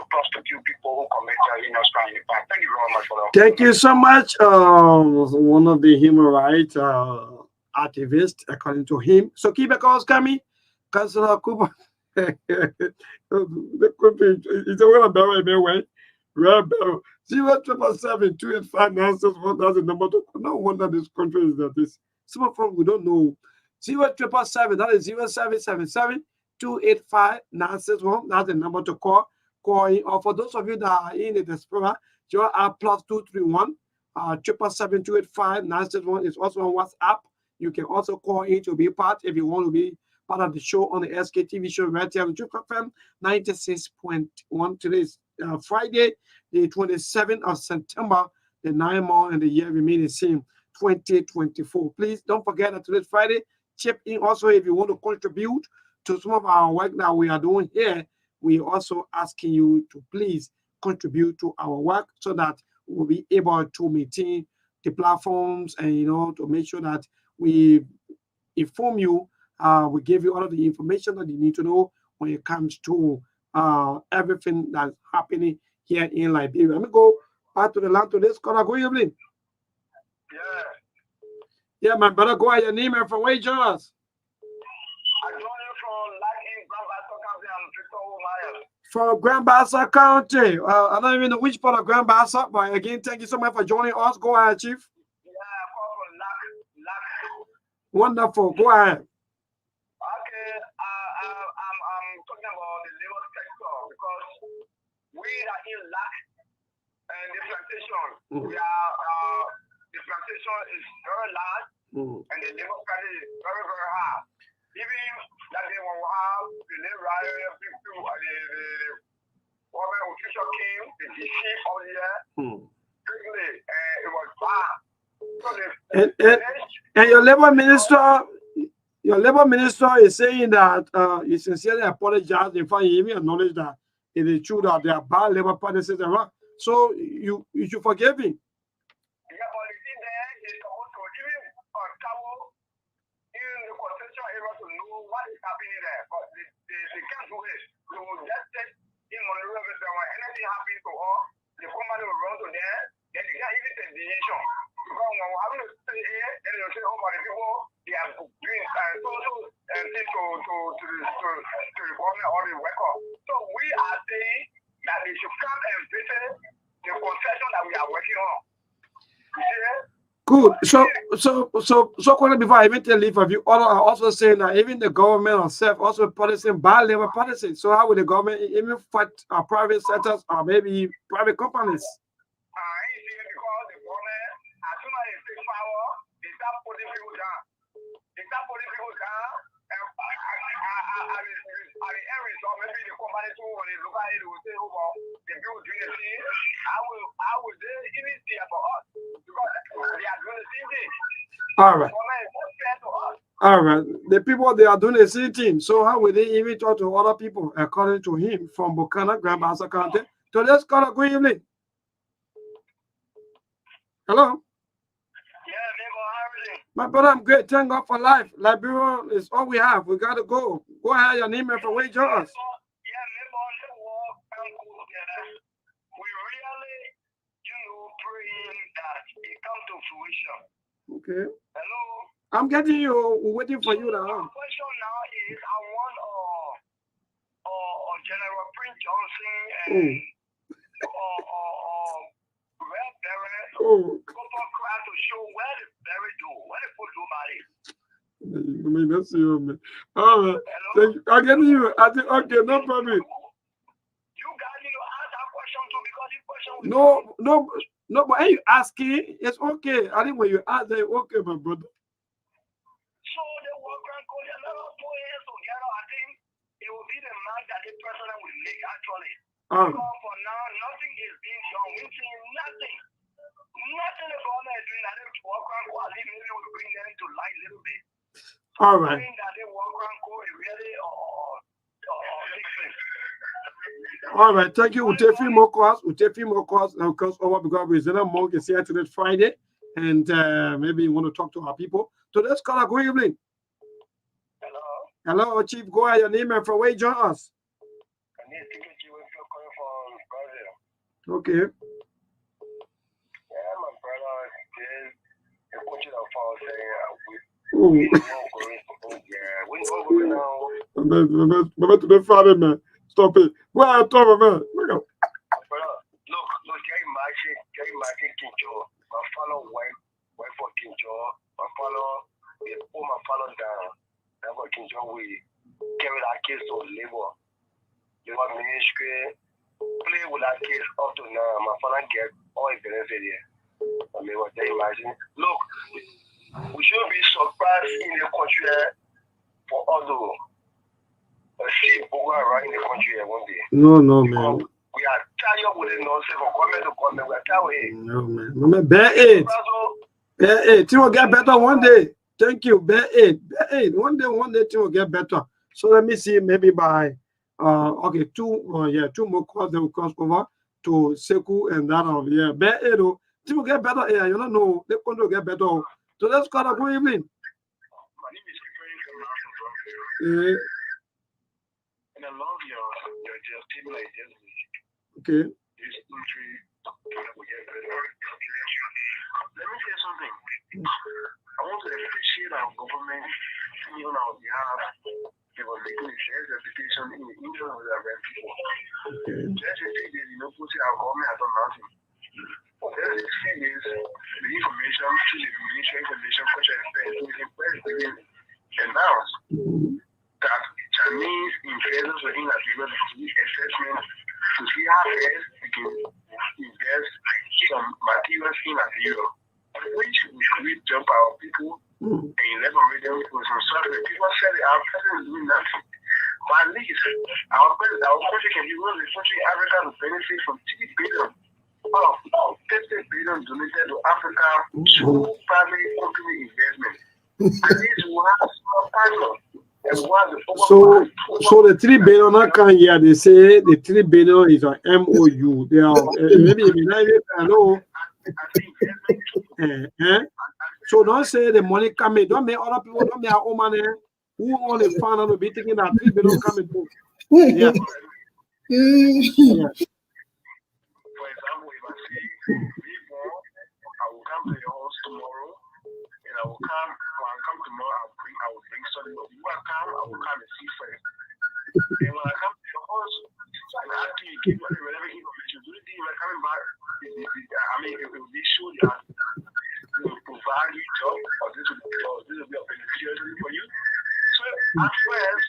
prosecute people who commit heinous crime in the past? Thank you very much for that. Thank you so much. One of the human rights activists, according to him. So keep the calls coming. Councillor Cooper. It's a well barrel anyway. Red Bell 077-285-961. That's the number to. No wonder this country is that this. Some of them we don't know. 077, that is 0777-285-961. That's the number to call. Or for those of you that are in the diaspora, you are +231 777-285-961 is also on WhatsApp. You can also call in to be part if you want to be part of the show on the SKTV show right here on FM 96.1. Today is Friday, the 27th of September. The 9 more and the year remain the same. 2024. Please don't forget that today's Friday. Chip in also if you want to contribute to some of our work that we are doing here. We also asking you to please contribute to our work so that we'll be able to maintain the platforms and to make sure that we inform you. We give you all of the information that you need to know when it comes to everything that's happening here in Liberia. Let me go back to the land to this caller. Good evening. Yeah, my brother, go ahead. Your name and from where you join us? I join you from Grand Bassa County. I don't even know which part of Grand Bassa, but again, thank you so much for joining us. Go ahead, Chief. Yeah, I call from Lac. Wonderful. Go ahead. Okay, I'm talking about the labor sector because we are in Lac and the plantation. We are the plantation is very large and the labor price is very, very high. Even that they will have the labor people, the government official came, the DC out here, quickly, and it was bad. So and your labor minister is saying that he sincerely apologized. In fact, he even acknowledged that it is true that there are bad labor practices around. So you should forgive him. Yeah, but you see there, he's supposed to even travel in the concession area to know what is happening there. But they can't do it. They will just take in Monroe when anything happens to us, the company will run to there, then they can't even take decision. Because when we're having to stay here, then they'll say, oh, but the people, they are doing so and things to the government or the record. So we are saying that they should come and visit the concession that we are working on. Good. So quickly before I even tell leave of you, all are also saying that even the government itself also policy bad labor policy. So how will the government even fight private sectors or maybe private companies? Because the government, as soon as they take power, they start putting people down. And at the end result, maybe the company too, when they look at it, they will say, oh, well, the people doing the thing. I will even see about us because they are doing the same thing. All right. The government is not fair to us. All right. The people, they are doing the same thing. So how will they even talk to other people, according to him, from Buchanan, Grand Bassa County? So let's call a good evening. Hello? Yeah, neighbor, how are you? My brother, I'm great. Thank God for life. Liberia is all we have. We got to go. Go ahead, your name and from where you join us. Yeah, neighbor, we really, praying that it comes to fruition. Okay. Hello? I'm getting you. We're waiting for you now. The question now is, I want General Prince Johnson and Red Barrett to show where the berry do, where the food do money. I mean, that's you, man. All right. Thank you. I'm getting you. I think, okay, no problem. You guys need to ask that question too because this question No, but when you asking, it's okay. I think when you ask, it's okay, my brother. So the work and call another 4 years together, I think it will be the mark that the president will make actually. Because for now, nothing is being done. We're seeing nothing. Nothing the government is doing. I think work and call, maybe will bring them to light a little bit. All right. I think that the work and call is really all right, thank you. We'll take a few more calls. And cross over because Brazilian Monk is here today, Friday, and maybe you want to talk to our people. So let's call a good evening. Hello, Chief. Go ahead, your name and from where you join us. Okay. Yeah, my brother is the coach of our saying, to the Friday, man. Stop it. Go ahead, talk, man. Look, Jerry Martin Kincho, my fellow wife for Kincho, my fellow, my fellow down. That's what Kincho we carry that case to labor. You want ministry, play with that case up to now. My fellow get all the benefit here. I mean, what they imagine. Look, we should be surprised in the country for all the see around in the country one day. No, man. We are tired with the nonsense for government to government. We are tired. No, man. Bad age. It will get better one day. Thank you. Bear it. One day it will get better. So let me see, maybe by okay, two more calls they will cross over to Seku and that of bear it. It will get better. Yeah, you don't know. They're going to get better. So let's call a good evening. My name is Ibrahim from and I love your statement like this. Okay. This country will get better. Let me say something. I want to appreciate our government even on our behalf. They were making a shared reputation in the interest of their people. Okay. Just a few days, putting our government has done nothing. Just a few days, the information through the Ministry of Information, Culture and Affairs, is announced that Chinese investors were in Nigeria to do assessment to see how best they can invest some materials in Nigeria, which will create job our people and leverage them with some software. People said our president is doing nothing. But at least our country can be one of the countries in Africa to benefit from 3 billion of 50 billion donated to Africa through private company investment. At least we have some partner. So the 3 billion not can here. They say the 3 billion is an MOU. They are maybe I know. So don't say the money coming. Don't make other people. Don't make our own money. Who want to find out to be thinking that 3 billion coming too? Yeah. For example, if I say I will come to your house tomorrow, and I will come. When I come tomorrow, I will bring something. But when I will come and see first. And when I come to your house, and after you give me whatever information, do you think when coming back? It will be sure that you will provide you job, or this will be a beneficial for you. So at first,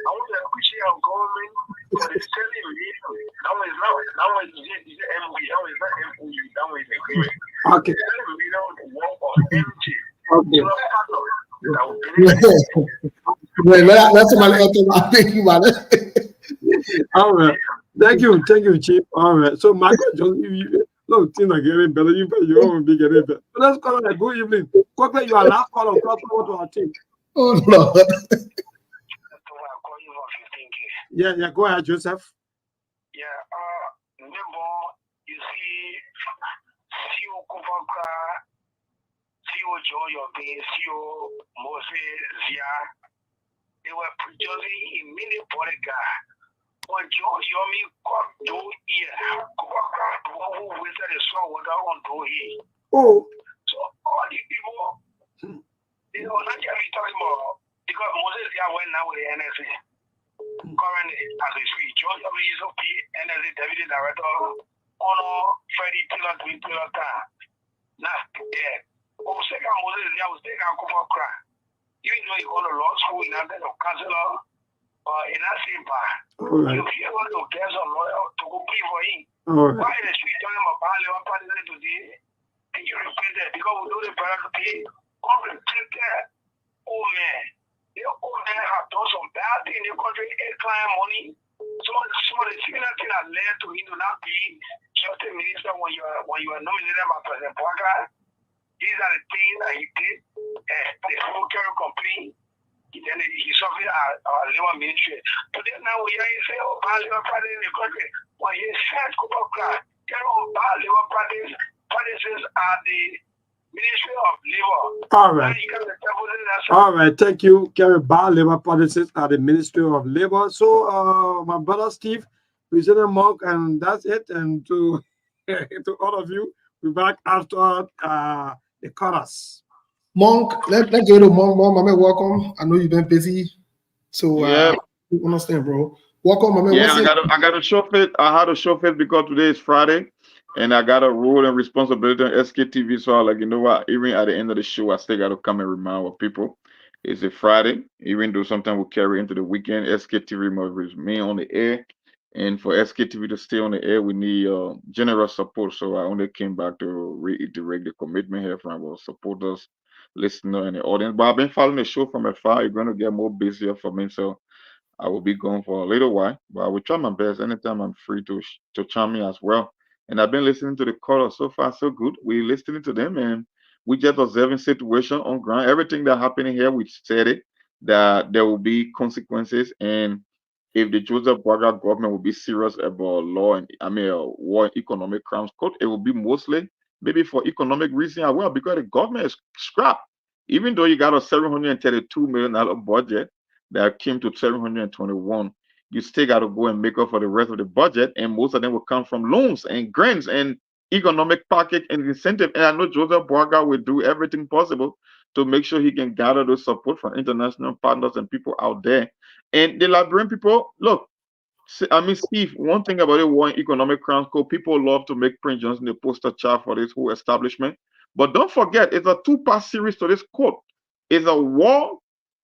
I want to appreciate our government for the selling million. That one is not. That one is MOU. That one is not MOU. That one is agreement. Okay. Selling million work of MJ. Okay. That's my thinking about it. All right. Thank you, Chief. All right. So, Michael, no, things are getting better. You won't be getting better. So let's call it a good evening. Quickly, you are last call on cross over to our team. Oh, no. Yeah, go ahead, Joseph. Yeah, remember, you see, CEO Kubaka, CEO Joe Yobe, CEO Moses Zia, they were producing a mini bodyguard. But Joe Yomi got do here. Kubaka, who waited the saw what I want to hear. Oh. So all the people, they don't like to be talking about, because Moses Zia went now with the NSA. Currently, as we speak, Joe Yomi is OP, NSA Deputy Director, Ono Freddie Pillar time. Now, yeah. Second Moses Zia was taking a couple of cry. Even though he go to law school in London or counselor or in that same bar, you be able to get some lawyer to go pay for him. Why the street talking about Lewa Party today? And you repeat that because we know the brother to pay. Come repeat that. Oh man, the old man have done some bad thing in the country, client money. Some of the similar things that led to him to not be just a minister when you are nominated by President Bouaga. These are the things that he did. The whole carry company. Then he suffered our labor ministry. But then now we are saying, oh, bad labor practice in the country. When he said, bad labor practices are the Ministry of Labor. All right. All right. Thank you. Carry bad labor practices at the Ministry of Labor. So, my brother Steve, President Monk, and that's it. And to all of you, we're back after the chorus. Monk, let's go to Monk. Mama, welcome. I know you've been busy, so you understand, bro. Welcome, Mama. Yeah, I got to show it. I had to show it because today is Friday, and I got a role and responsibility on SKTV. So I like, you know what? Even at the end of the show, I still got to come and remind our people it's a Friday. Even though sometimes we carry into the weekend, SKTV must remain on the air. And for SKTV to stay on the air, we need generous support. So I only came back to reiterate the commitment here from our supporters, listeners, and the audience. But I've been following the show from afar. You're going to get more busier for me. So I will be gone for a little while. But I will try my best anytime I'm free to chime in as well. And I've been listening to the callers so far, so good. We're listening to them and We just observing situation on ground. Everything that happening here, we said it that there will be consequences, and if the Joseph Boaga government will be serious about law and war and economic crimes code, it will be mostly maybe for economic reason as well, because the government is scrapped. Even though you got a $732 million budget that came to 721, you still got to go and make up for the rest of the budget, and most of them will come from loans and grants and economic package and incentive. And I know Joseph Boaga will do everything possible to make sure he can gather those support from international partners and people out there. And the Liberian people, look, Steve, one thing about the war and economic crimes code, people love to make Prince Johnson the poster child for this whole establishment. But don't forget, it's a two-part series to this code. It's a war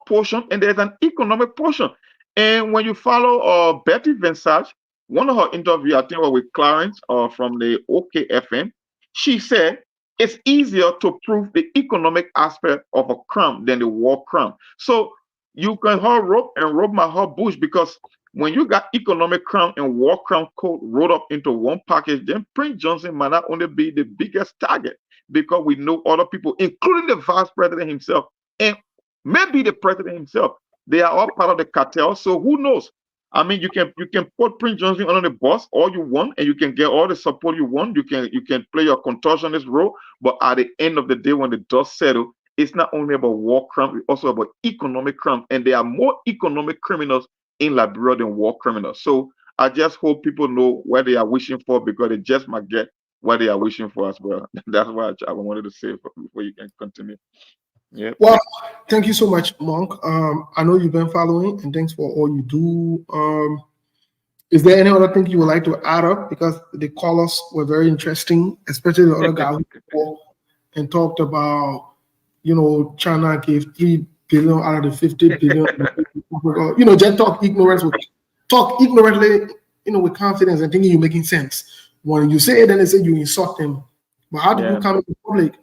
portion and there's an economic portion. And when you follow Betty Vinsage, one of her interviews, I think, was with Clarence from the OKFM, she said it's easier to prove the economic aspect of a crime than the war crime. So you can hold rope and rope my whole bush, because when you got economic crime and war crime code rolled up into one package, then Prince Johnson might not only be the biggest target, because we know other people, including the vice president himself and maybe the president himself, they are all part of the cartel. So who knows? I mean, you can put Prince Johnson on the bus all you want, and you can get all the support you want. You can play your contortionist role, but at the end of the day, when the dust settles, it's not only about war crime, it's also about economic crime, and there are more economic criminals in Liberia than war criminals. So I just hope people know what they are wishing for, because they just might get what they are wishing for as well. That's what I wanted to say before you can continue. Yeah. Well, thank you so much, Monk. I know you've been following, and thanks for all you do. Is there any other thing you would like to add up? Because the callers were very interesting, especially the other guy who and talked about, China gave 3 billion out of the 50 billion. Just talk ignorantly, with confidence and thinking you're making sense. When you say it, then they say you insult them. But how do you come in the public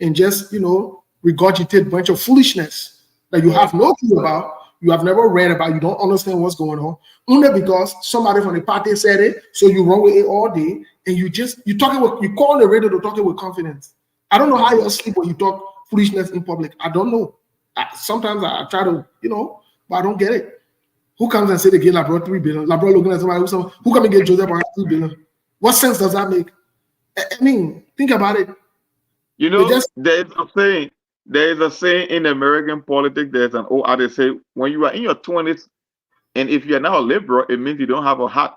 and just, regurgitate a bunch of foolishness that you have no clue about, you have never read about, you don't understand what's going on, only because somebody from the party said it, so you run with it all day, and you call on the radio to talk it with confidence. I don't know how you sleep when you talk foolishness in public. I don't know. Sometimes I try to, but I don't get it. Who comes and say they gave LeBron 3 billion? LeBron looking at somebody who come and get Joseph 3 billion? What sense does that make? I mean, think about it. There is a saying in American politics. There's an old adage say, when you are in your 20s, and if you're now a liberal, it means you don't have a heart.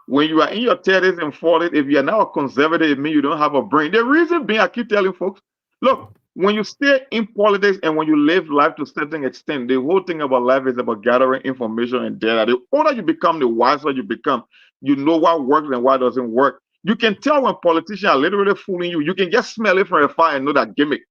When you are in your 30s and 40s, if you're now a conservative, it means you don't have a brain. The reason being, I keep telling folks, look, when you stay in politics and when you live life to a certain extent, the whole thing about life is about gathering information and data. The older you become, the wiser you become. You know what works and what doesn't work. You can tell when politicians are literally fooling you. You can just smell it from afar and know that gimmick.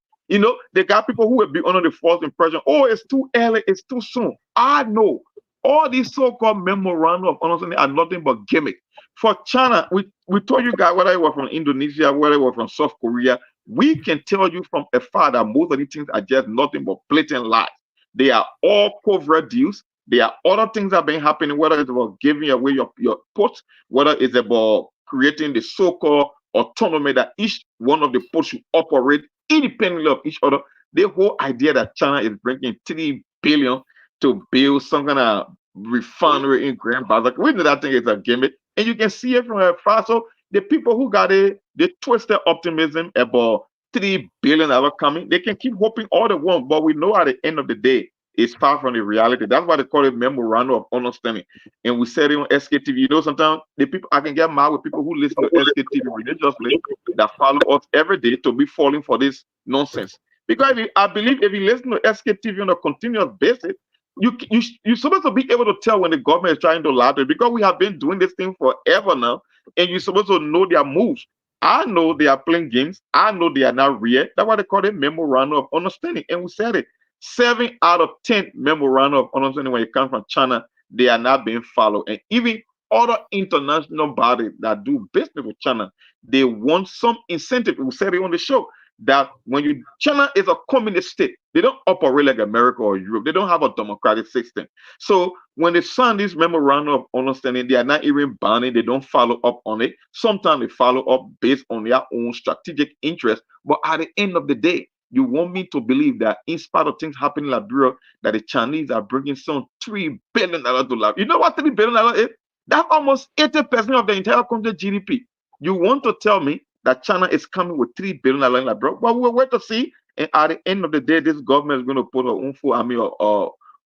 They got people who will be under the false impression, oh, it's too early, it's too soon. I know all these so-called memorandum of understanding are nothing but gimmick. For China, we told you guys, whether it was from Indonesia, whether it was from South Korea, we can tell you from afar that most of these things are just nothing but blatant lies. They are all covert deals. There are other things that have been happening, whether it's about giving away your ports, whether it's about creating the so-called autonomy that each one of the ports should operate independently of each other. The whole idea that China is bringing 3 billion to build some kind of refinery in Grand Bazaar, we know that thing is a gimmick, and you can see it from afar. So the people who got it, they twist their optimism about $3 billion coming. They can keep hoping all they want, but we know at the end of the day, it's far from the reality. That's why they call it memorandum of understanding. And we said it on SKTV. Sometimes the people, I can get mad with people who listen to SKTV religiously that follow us every day to be falling for this nonsense. Because I believe if you listen to SKTV on a continuous basis, you're supposed to be able to tell when the government is trying to lie to you, because we have been doing this thing forever now, and you're supposed to know their moves. I know they are playing games. I know they are not real. That's why they call it memorandum of understanding. And we said it. 7 out of 10 memorandum of understanding when it comes from China, they are not being followed. And even other international bodies that do business with China, they want some incentive. We said it on the show that when China is a communist state, they don't operate like America or Europe. They don't have a democratic system. So when they sign this memorandum of understanding, they are not even binding. They don't follow up on it. Sometimes they follow up based on their own strategic interest. But at the end of the day, You want me to believe that in spite of things happening in Liberia, that the Chinese are bringing some $3 billion to Liberia. You know what $3 billion is? That's almost 80% of the entire country GDP. You want to tell me that China is coming with $3 billion in Liberia? Well, we'll wait to see. And at the end of the day, this government is going to put her own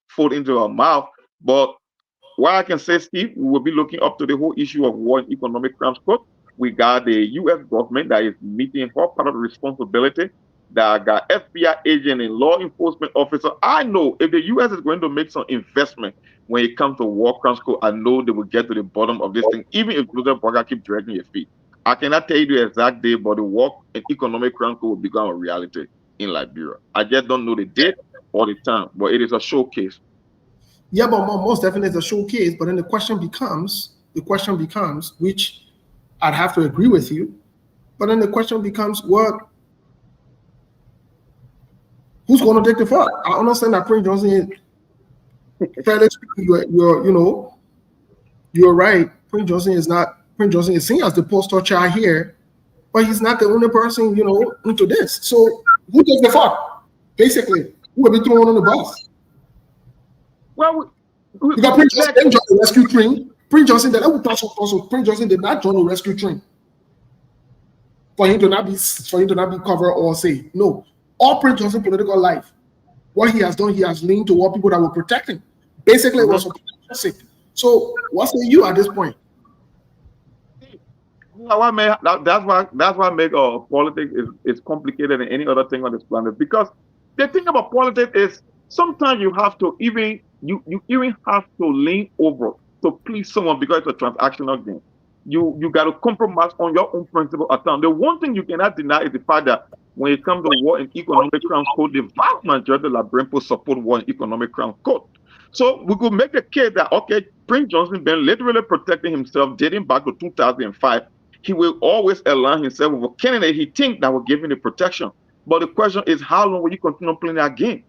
food into her mouth. But what I can say, Steve, we will be looking up to the whole issue of war and economic crimes court. We got the U.S. government that is meeting her part of the responsibility. That got FBI agent and law enforcement officer. I know if the U.S. is going to make some investment when it comes to war crimes court, I know they will get to the bottom of this thing, even if Joseph Boakai keep dragging your feet. I cannot tell you the exact day, but the war and economic crimes court will become a reality in Liberia. I just don't know the date or the time, but it is a showcase. Yeah, but most definitely it's a showcase. But then the question becomes, which I'd have to agree with you, but then the question becomes, who's going to take the fall? I understand that Prince Johnson, fairly speaking, you're right. Prince Johnson is seen as the poster child here, but he's not the only person, into this. So who takes the fall? Basically, who will be thrown on the bus? Well, you got Prince Johnson joined the rescue train. Prince Johnson did not join the rescue train for him to not be covered or say no. All Prince Johnson political life, what he has done, he has leaned toward people that will protect him. Basically, it was for protection sake. So, what say you at this point? That's why make politics is complicated than any other thing on this planet. Because the thing about politics is sometimes you have to you even have to lean over to please someone because it's a transactional game. You got to compromise on your own principle at times. The one thing you cannot deny is the fact that when it comes to war and economic crimes code, the vast majority of Liberian people support war and economic crimes code. So we could make the case that, okay, Prince Johnson been literally protecting himself dating back to 2005. He will always align himself with a candidate he thinks that will give him the protection. But the question is, how long will you continue playing that game?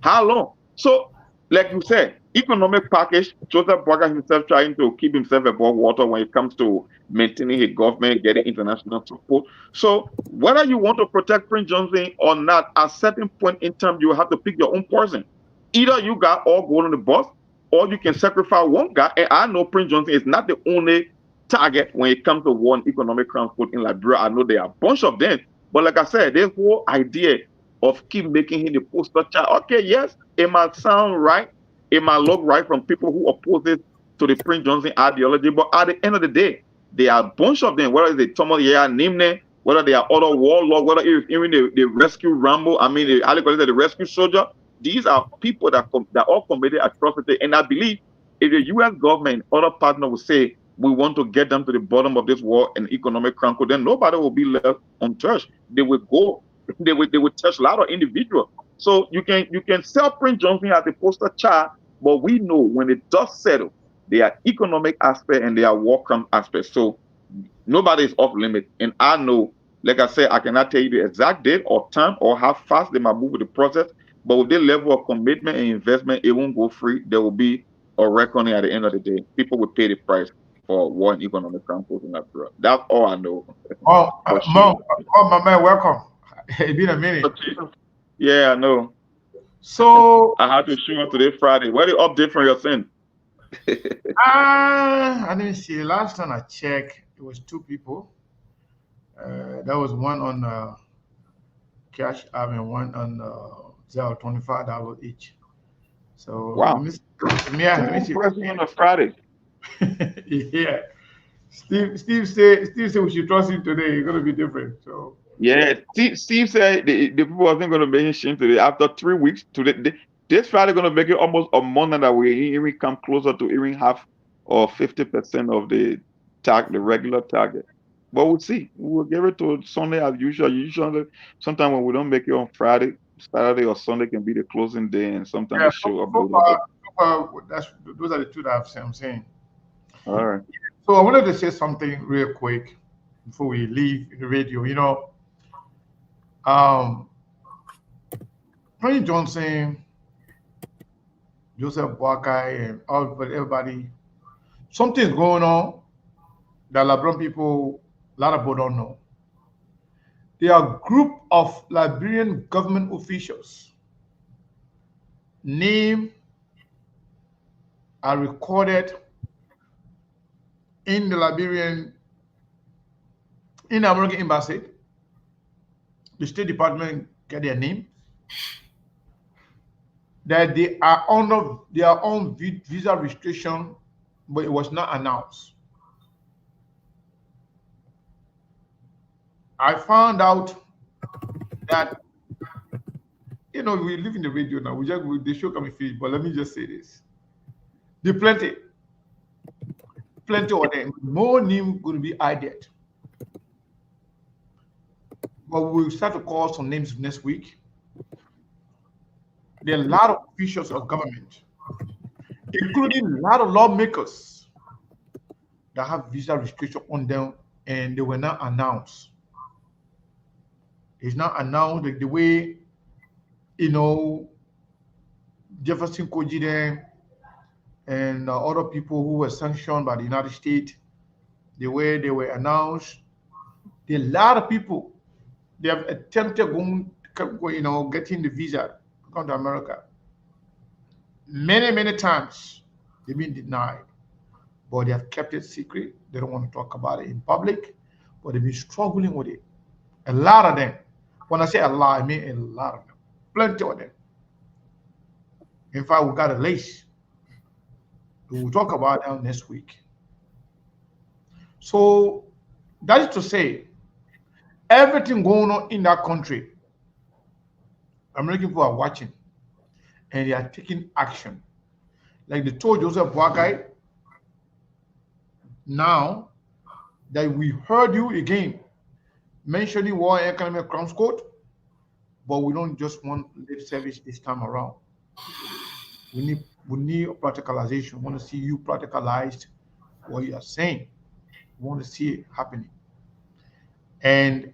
How long? So, like you said, economic package, Joseph Boakai himself trying to keep himself above water when it comes to maintaining his government, getting international support. So whether you want to protect Prince Johnson or not, at a certain point in time, you have to pick your own person. Either you got all gold on the bus, or you can sacrifice one guy. And I know Prince Johnson is not the only target when it comes to war and economic crimes in Liberia. I know there are a bunch of them. But like I said, this whole idea of keep making him the poster child. Okay, yes, it might sound right. It might look right from people who oppose it to the Prince Johnson ideology. But at the end of the day, there are a bunch of them, whether it's the Thomas Yaya Nimne, whether they are other warlords, whether it's even the rescue Rambo, the rescue soldier. These are people that all committed atrocity. And I believe if the U.S. government, other partner will say, we want to get them to the bottom of this war and economic crime, then nobody will be left untouched. They will touch a lot of individuals. So you can sell Prince Johnson as a poster child, but we know when the dust settles, there are economic aspects and there are war crime aspects. So nobody is off limit. And I know, like I said, I cannot tell you the exact date or time or how fast they might move with the process, but with this level of commitment and investment, it won't go free. There will be a reckoning at the end of the day. People will pay the price for war and economic crime in Liberia. That's all I know. My man, welcome. It's been a minute. Yeah, I know. So I had to show up today Friday. What the update from your sin? I didn't see. Last time I checked, it was 2 people. That was one on Cash App and one on Zelle, $25 each. So wow. Let me see. On a Friday. Yeah. Steve said we should trust him today. It's gonna be different. So yeah, Steve said the people wasn't gonna make him shame today. After 3 weeks, today this Friday gonna make it almost a month that we even come closer to even half or 50% of the regular target. But we'll see. We'll give it to Sunday as usual. Usually, sometimes when we don't make it on Friday, Saturday or Sunday can be the closing day, and sometimes they show up. Those are the 2 that I'm saying. All right. So I wanted to say something real quick before we leave the radio. Prince Johnson, Joseph Boakai, and everybody, something's going on that Liberian people, a lot of people don't know. There are a group of Liberian government officials. Names are recorded in the American embassy. The State Department get their name. That they are under their own visa restriction, but it was not announced. I found out that, we live in the radio now. The show can be finished, but let me just say this: there plenty of them. More names going to be added, but we'll start to call some names next week. There are a lot of officials of government, including a lot of lawmakers, that have visa restriction on them, and they were not announced. It's not announced like the way, Jefferson Kojide and other people who were sanctioned by the United States, the way they were announced. There are a lot of people, they have attempted getting the visa to come to America. Many, many times they've been denied, but they have kept it secret. They don't want to talk about it in public, but they've been struggling with it. A lot of them. When I say a lot, I mean a lot of them. Plenty of them. In fact, we got a list. We'll talk about that next week. So that is to say, everything going on in that country, American people are watching, and they are taking action. Like they told Joseph Boakai, now that we heard you again mentioning War and Economic Crimes Code, but we don't just want lip service this time around. We need practicalization. We want to see you practicalize what you are saying. We want to see it happening. And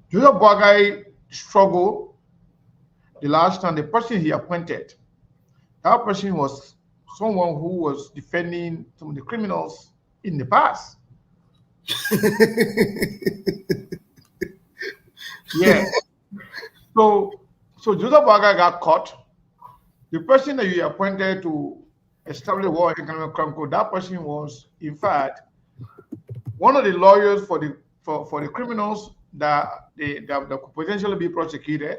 Joseph Boakai struggled the last time. The person he appointed, that person was someone who was defending some of the criminals in the past. Yeah. So Joseph Boakai got caught. The person that you appointed to establish the War Economic Crime Code, that person was, in fact, one of the lawyers for the criminals that could potentially be prosecuted.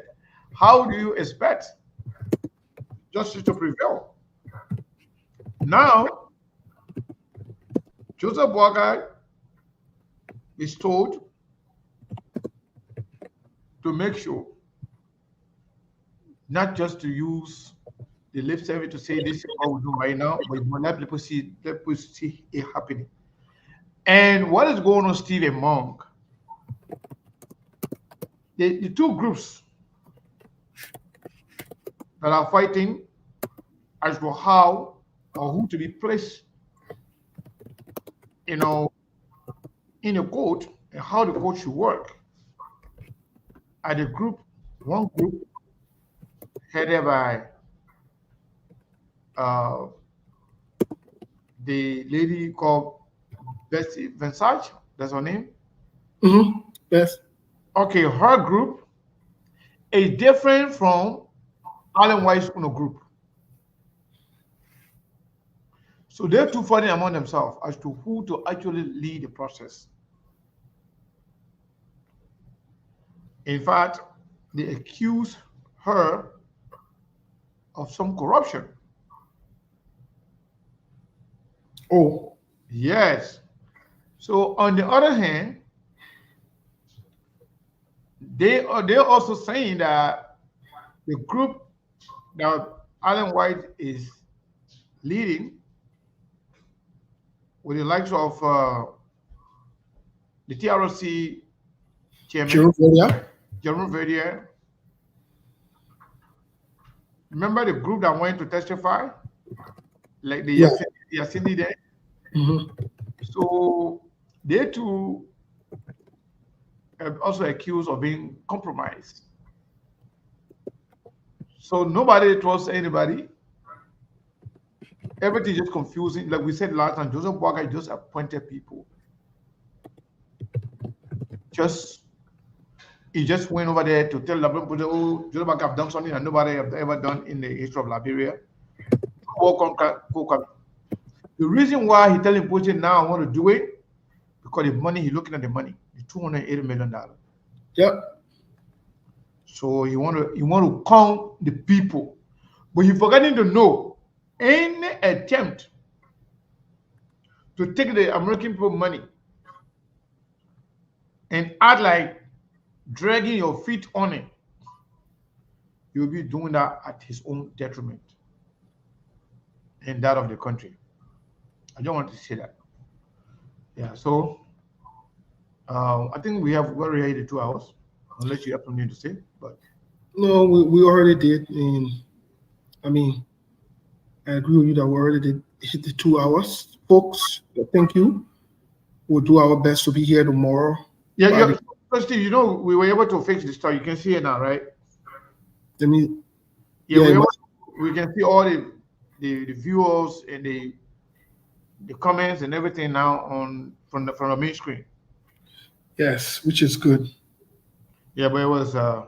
How do you expect justice to prevail? Now, Joseph Boakai is told to make sure not just to use the lip service to say this is what we do right now, but let people see it happening. And what is going on still among the two groups that are fighting as to how or who to be placed, in a court and how the court should work. At one group headed by the lady called Bessie Vinsage, that's her name? Mm-hmm. Yes. Okay, her group is different from Alan White's group. So they're two fighting among themselves as to who to actually lead the process. In fact, they accuse her of some corruption. Oh. Yes. So on the other hand, they're also saying that the group that Alan White is leading, with the likes of the TRC chairman, Jerome Verdier. Remember the group that went to testify? Like the Yasini there? Mm-hmm. So they too are also accused of being compromised. So nobody trusts anybody. Everything is just confusing. Like we said last time, Joseph Boakai just appointed people just he just went over there to tell Liberian people, oh, Joe Biden have done something that nobody have ever done in the history of Liberia. The reason why he telling Putin now I want to do it, because the money, he's looking at the money, the $280 million. Yep. So he want to count the people. But you're forgetting to know any attempt to take the American people money and act like dragging your feet on it, you'll be doing that at his own detriment and that of the country. I don't want to say that. Yeah, so I think we're already at 2 hours, unless you have something to say. But no, we already did. And I mean, I agree with you that we already did hit the 2 hours. Folks, thank you. We'll do our best to be here tomorrow. Yeah, Steve, you know, we were able to fix the stuff. You can see it now, right? I mean, we can see all the viewers and the comments and everything now from the main screen. Yes, which is good. Yeah, but it was a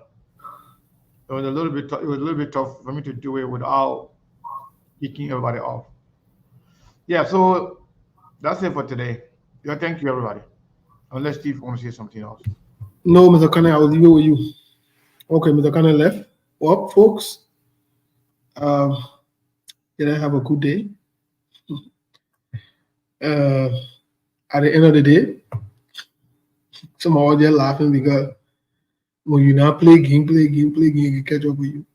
little bit tough for me to do it without kicking everybody off. Yeah, so that's it for today. Yeah, thank you everybody. Unless Steve wants to say something else. No, Mr. Kane, I will leave it with you. Okay, Mr. Kane left. Well, folks, have a good day. At the end of the day, some of you are laughing because when you now play game, you catch up with you.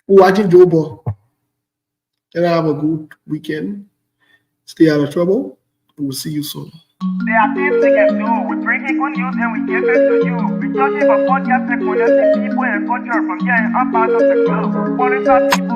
Watching Joe Ball. Have a good weekend. Stay out of trouble. We'll see you soon. There are things we can do. We bring it good news and we give it to you. We judge it for podcast and connecting people and culture from here and up out of the globe. Monitor people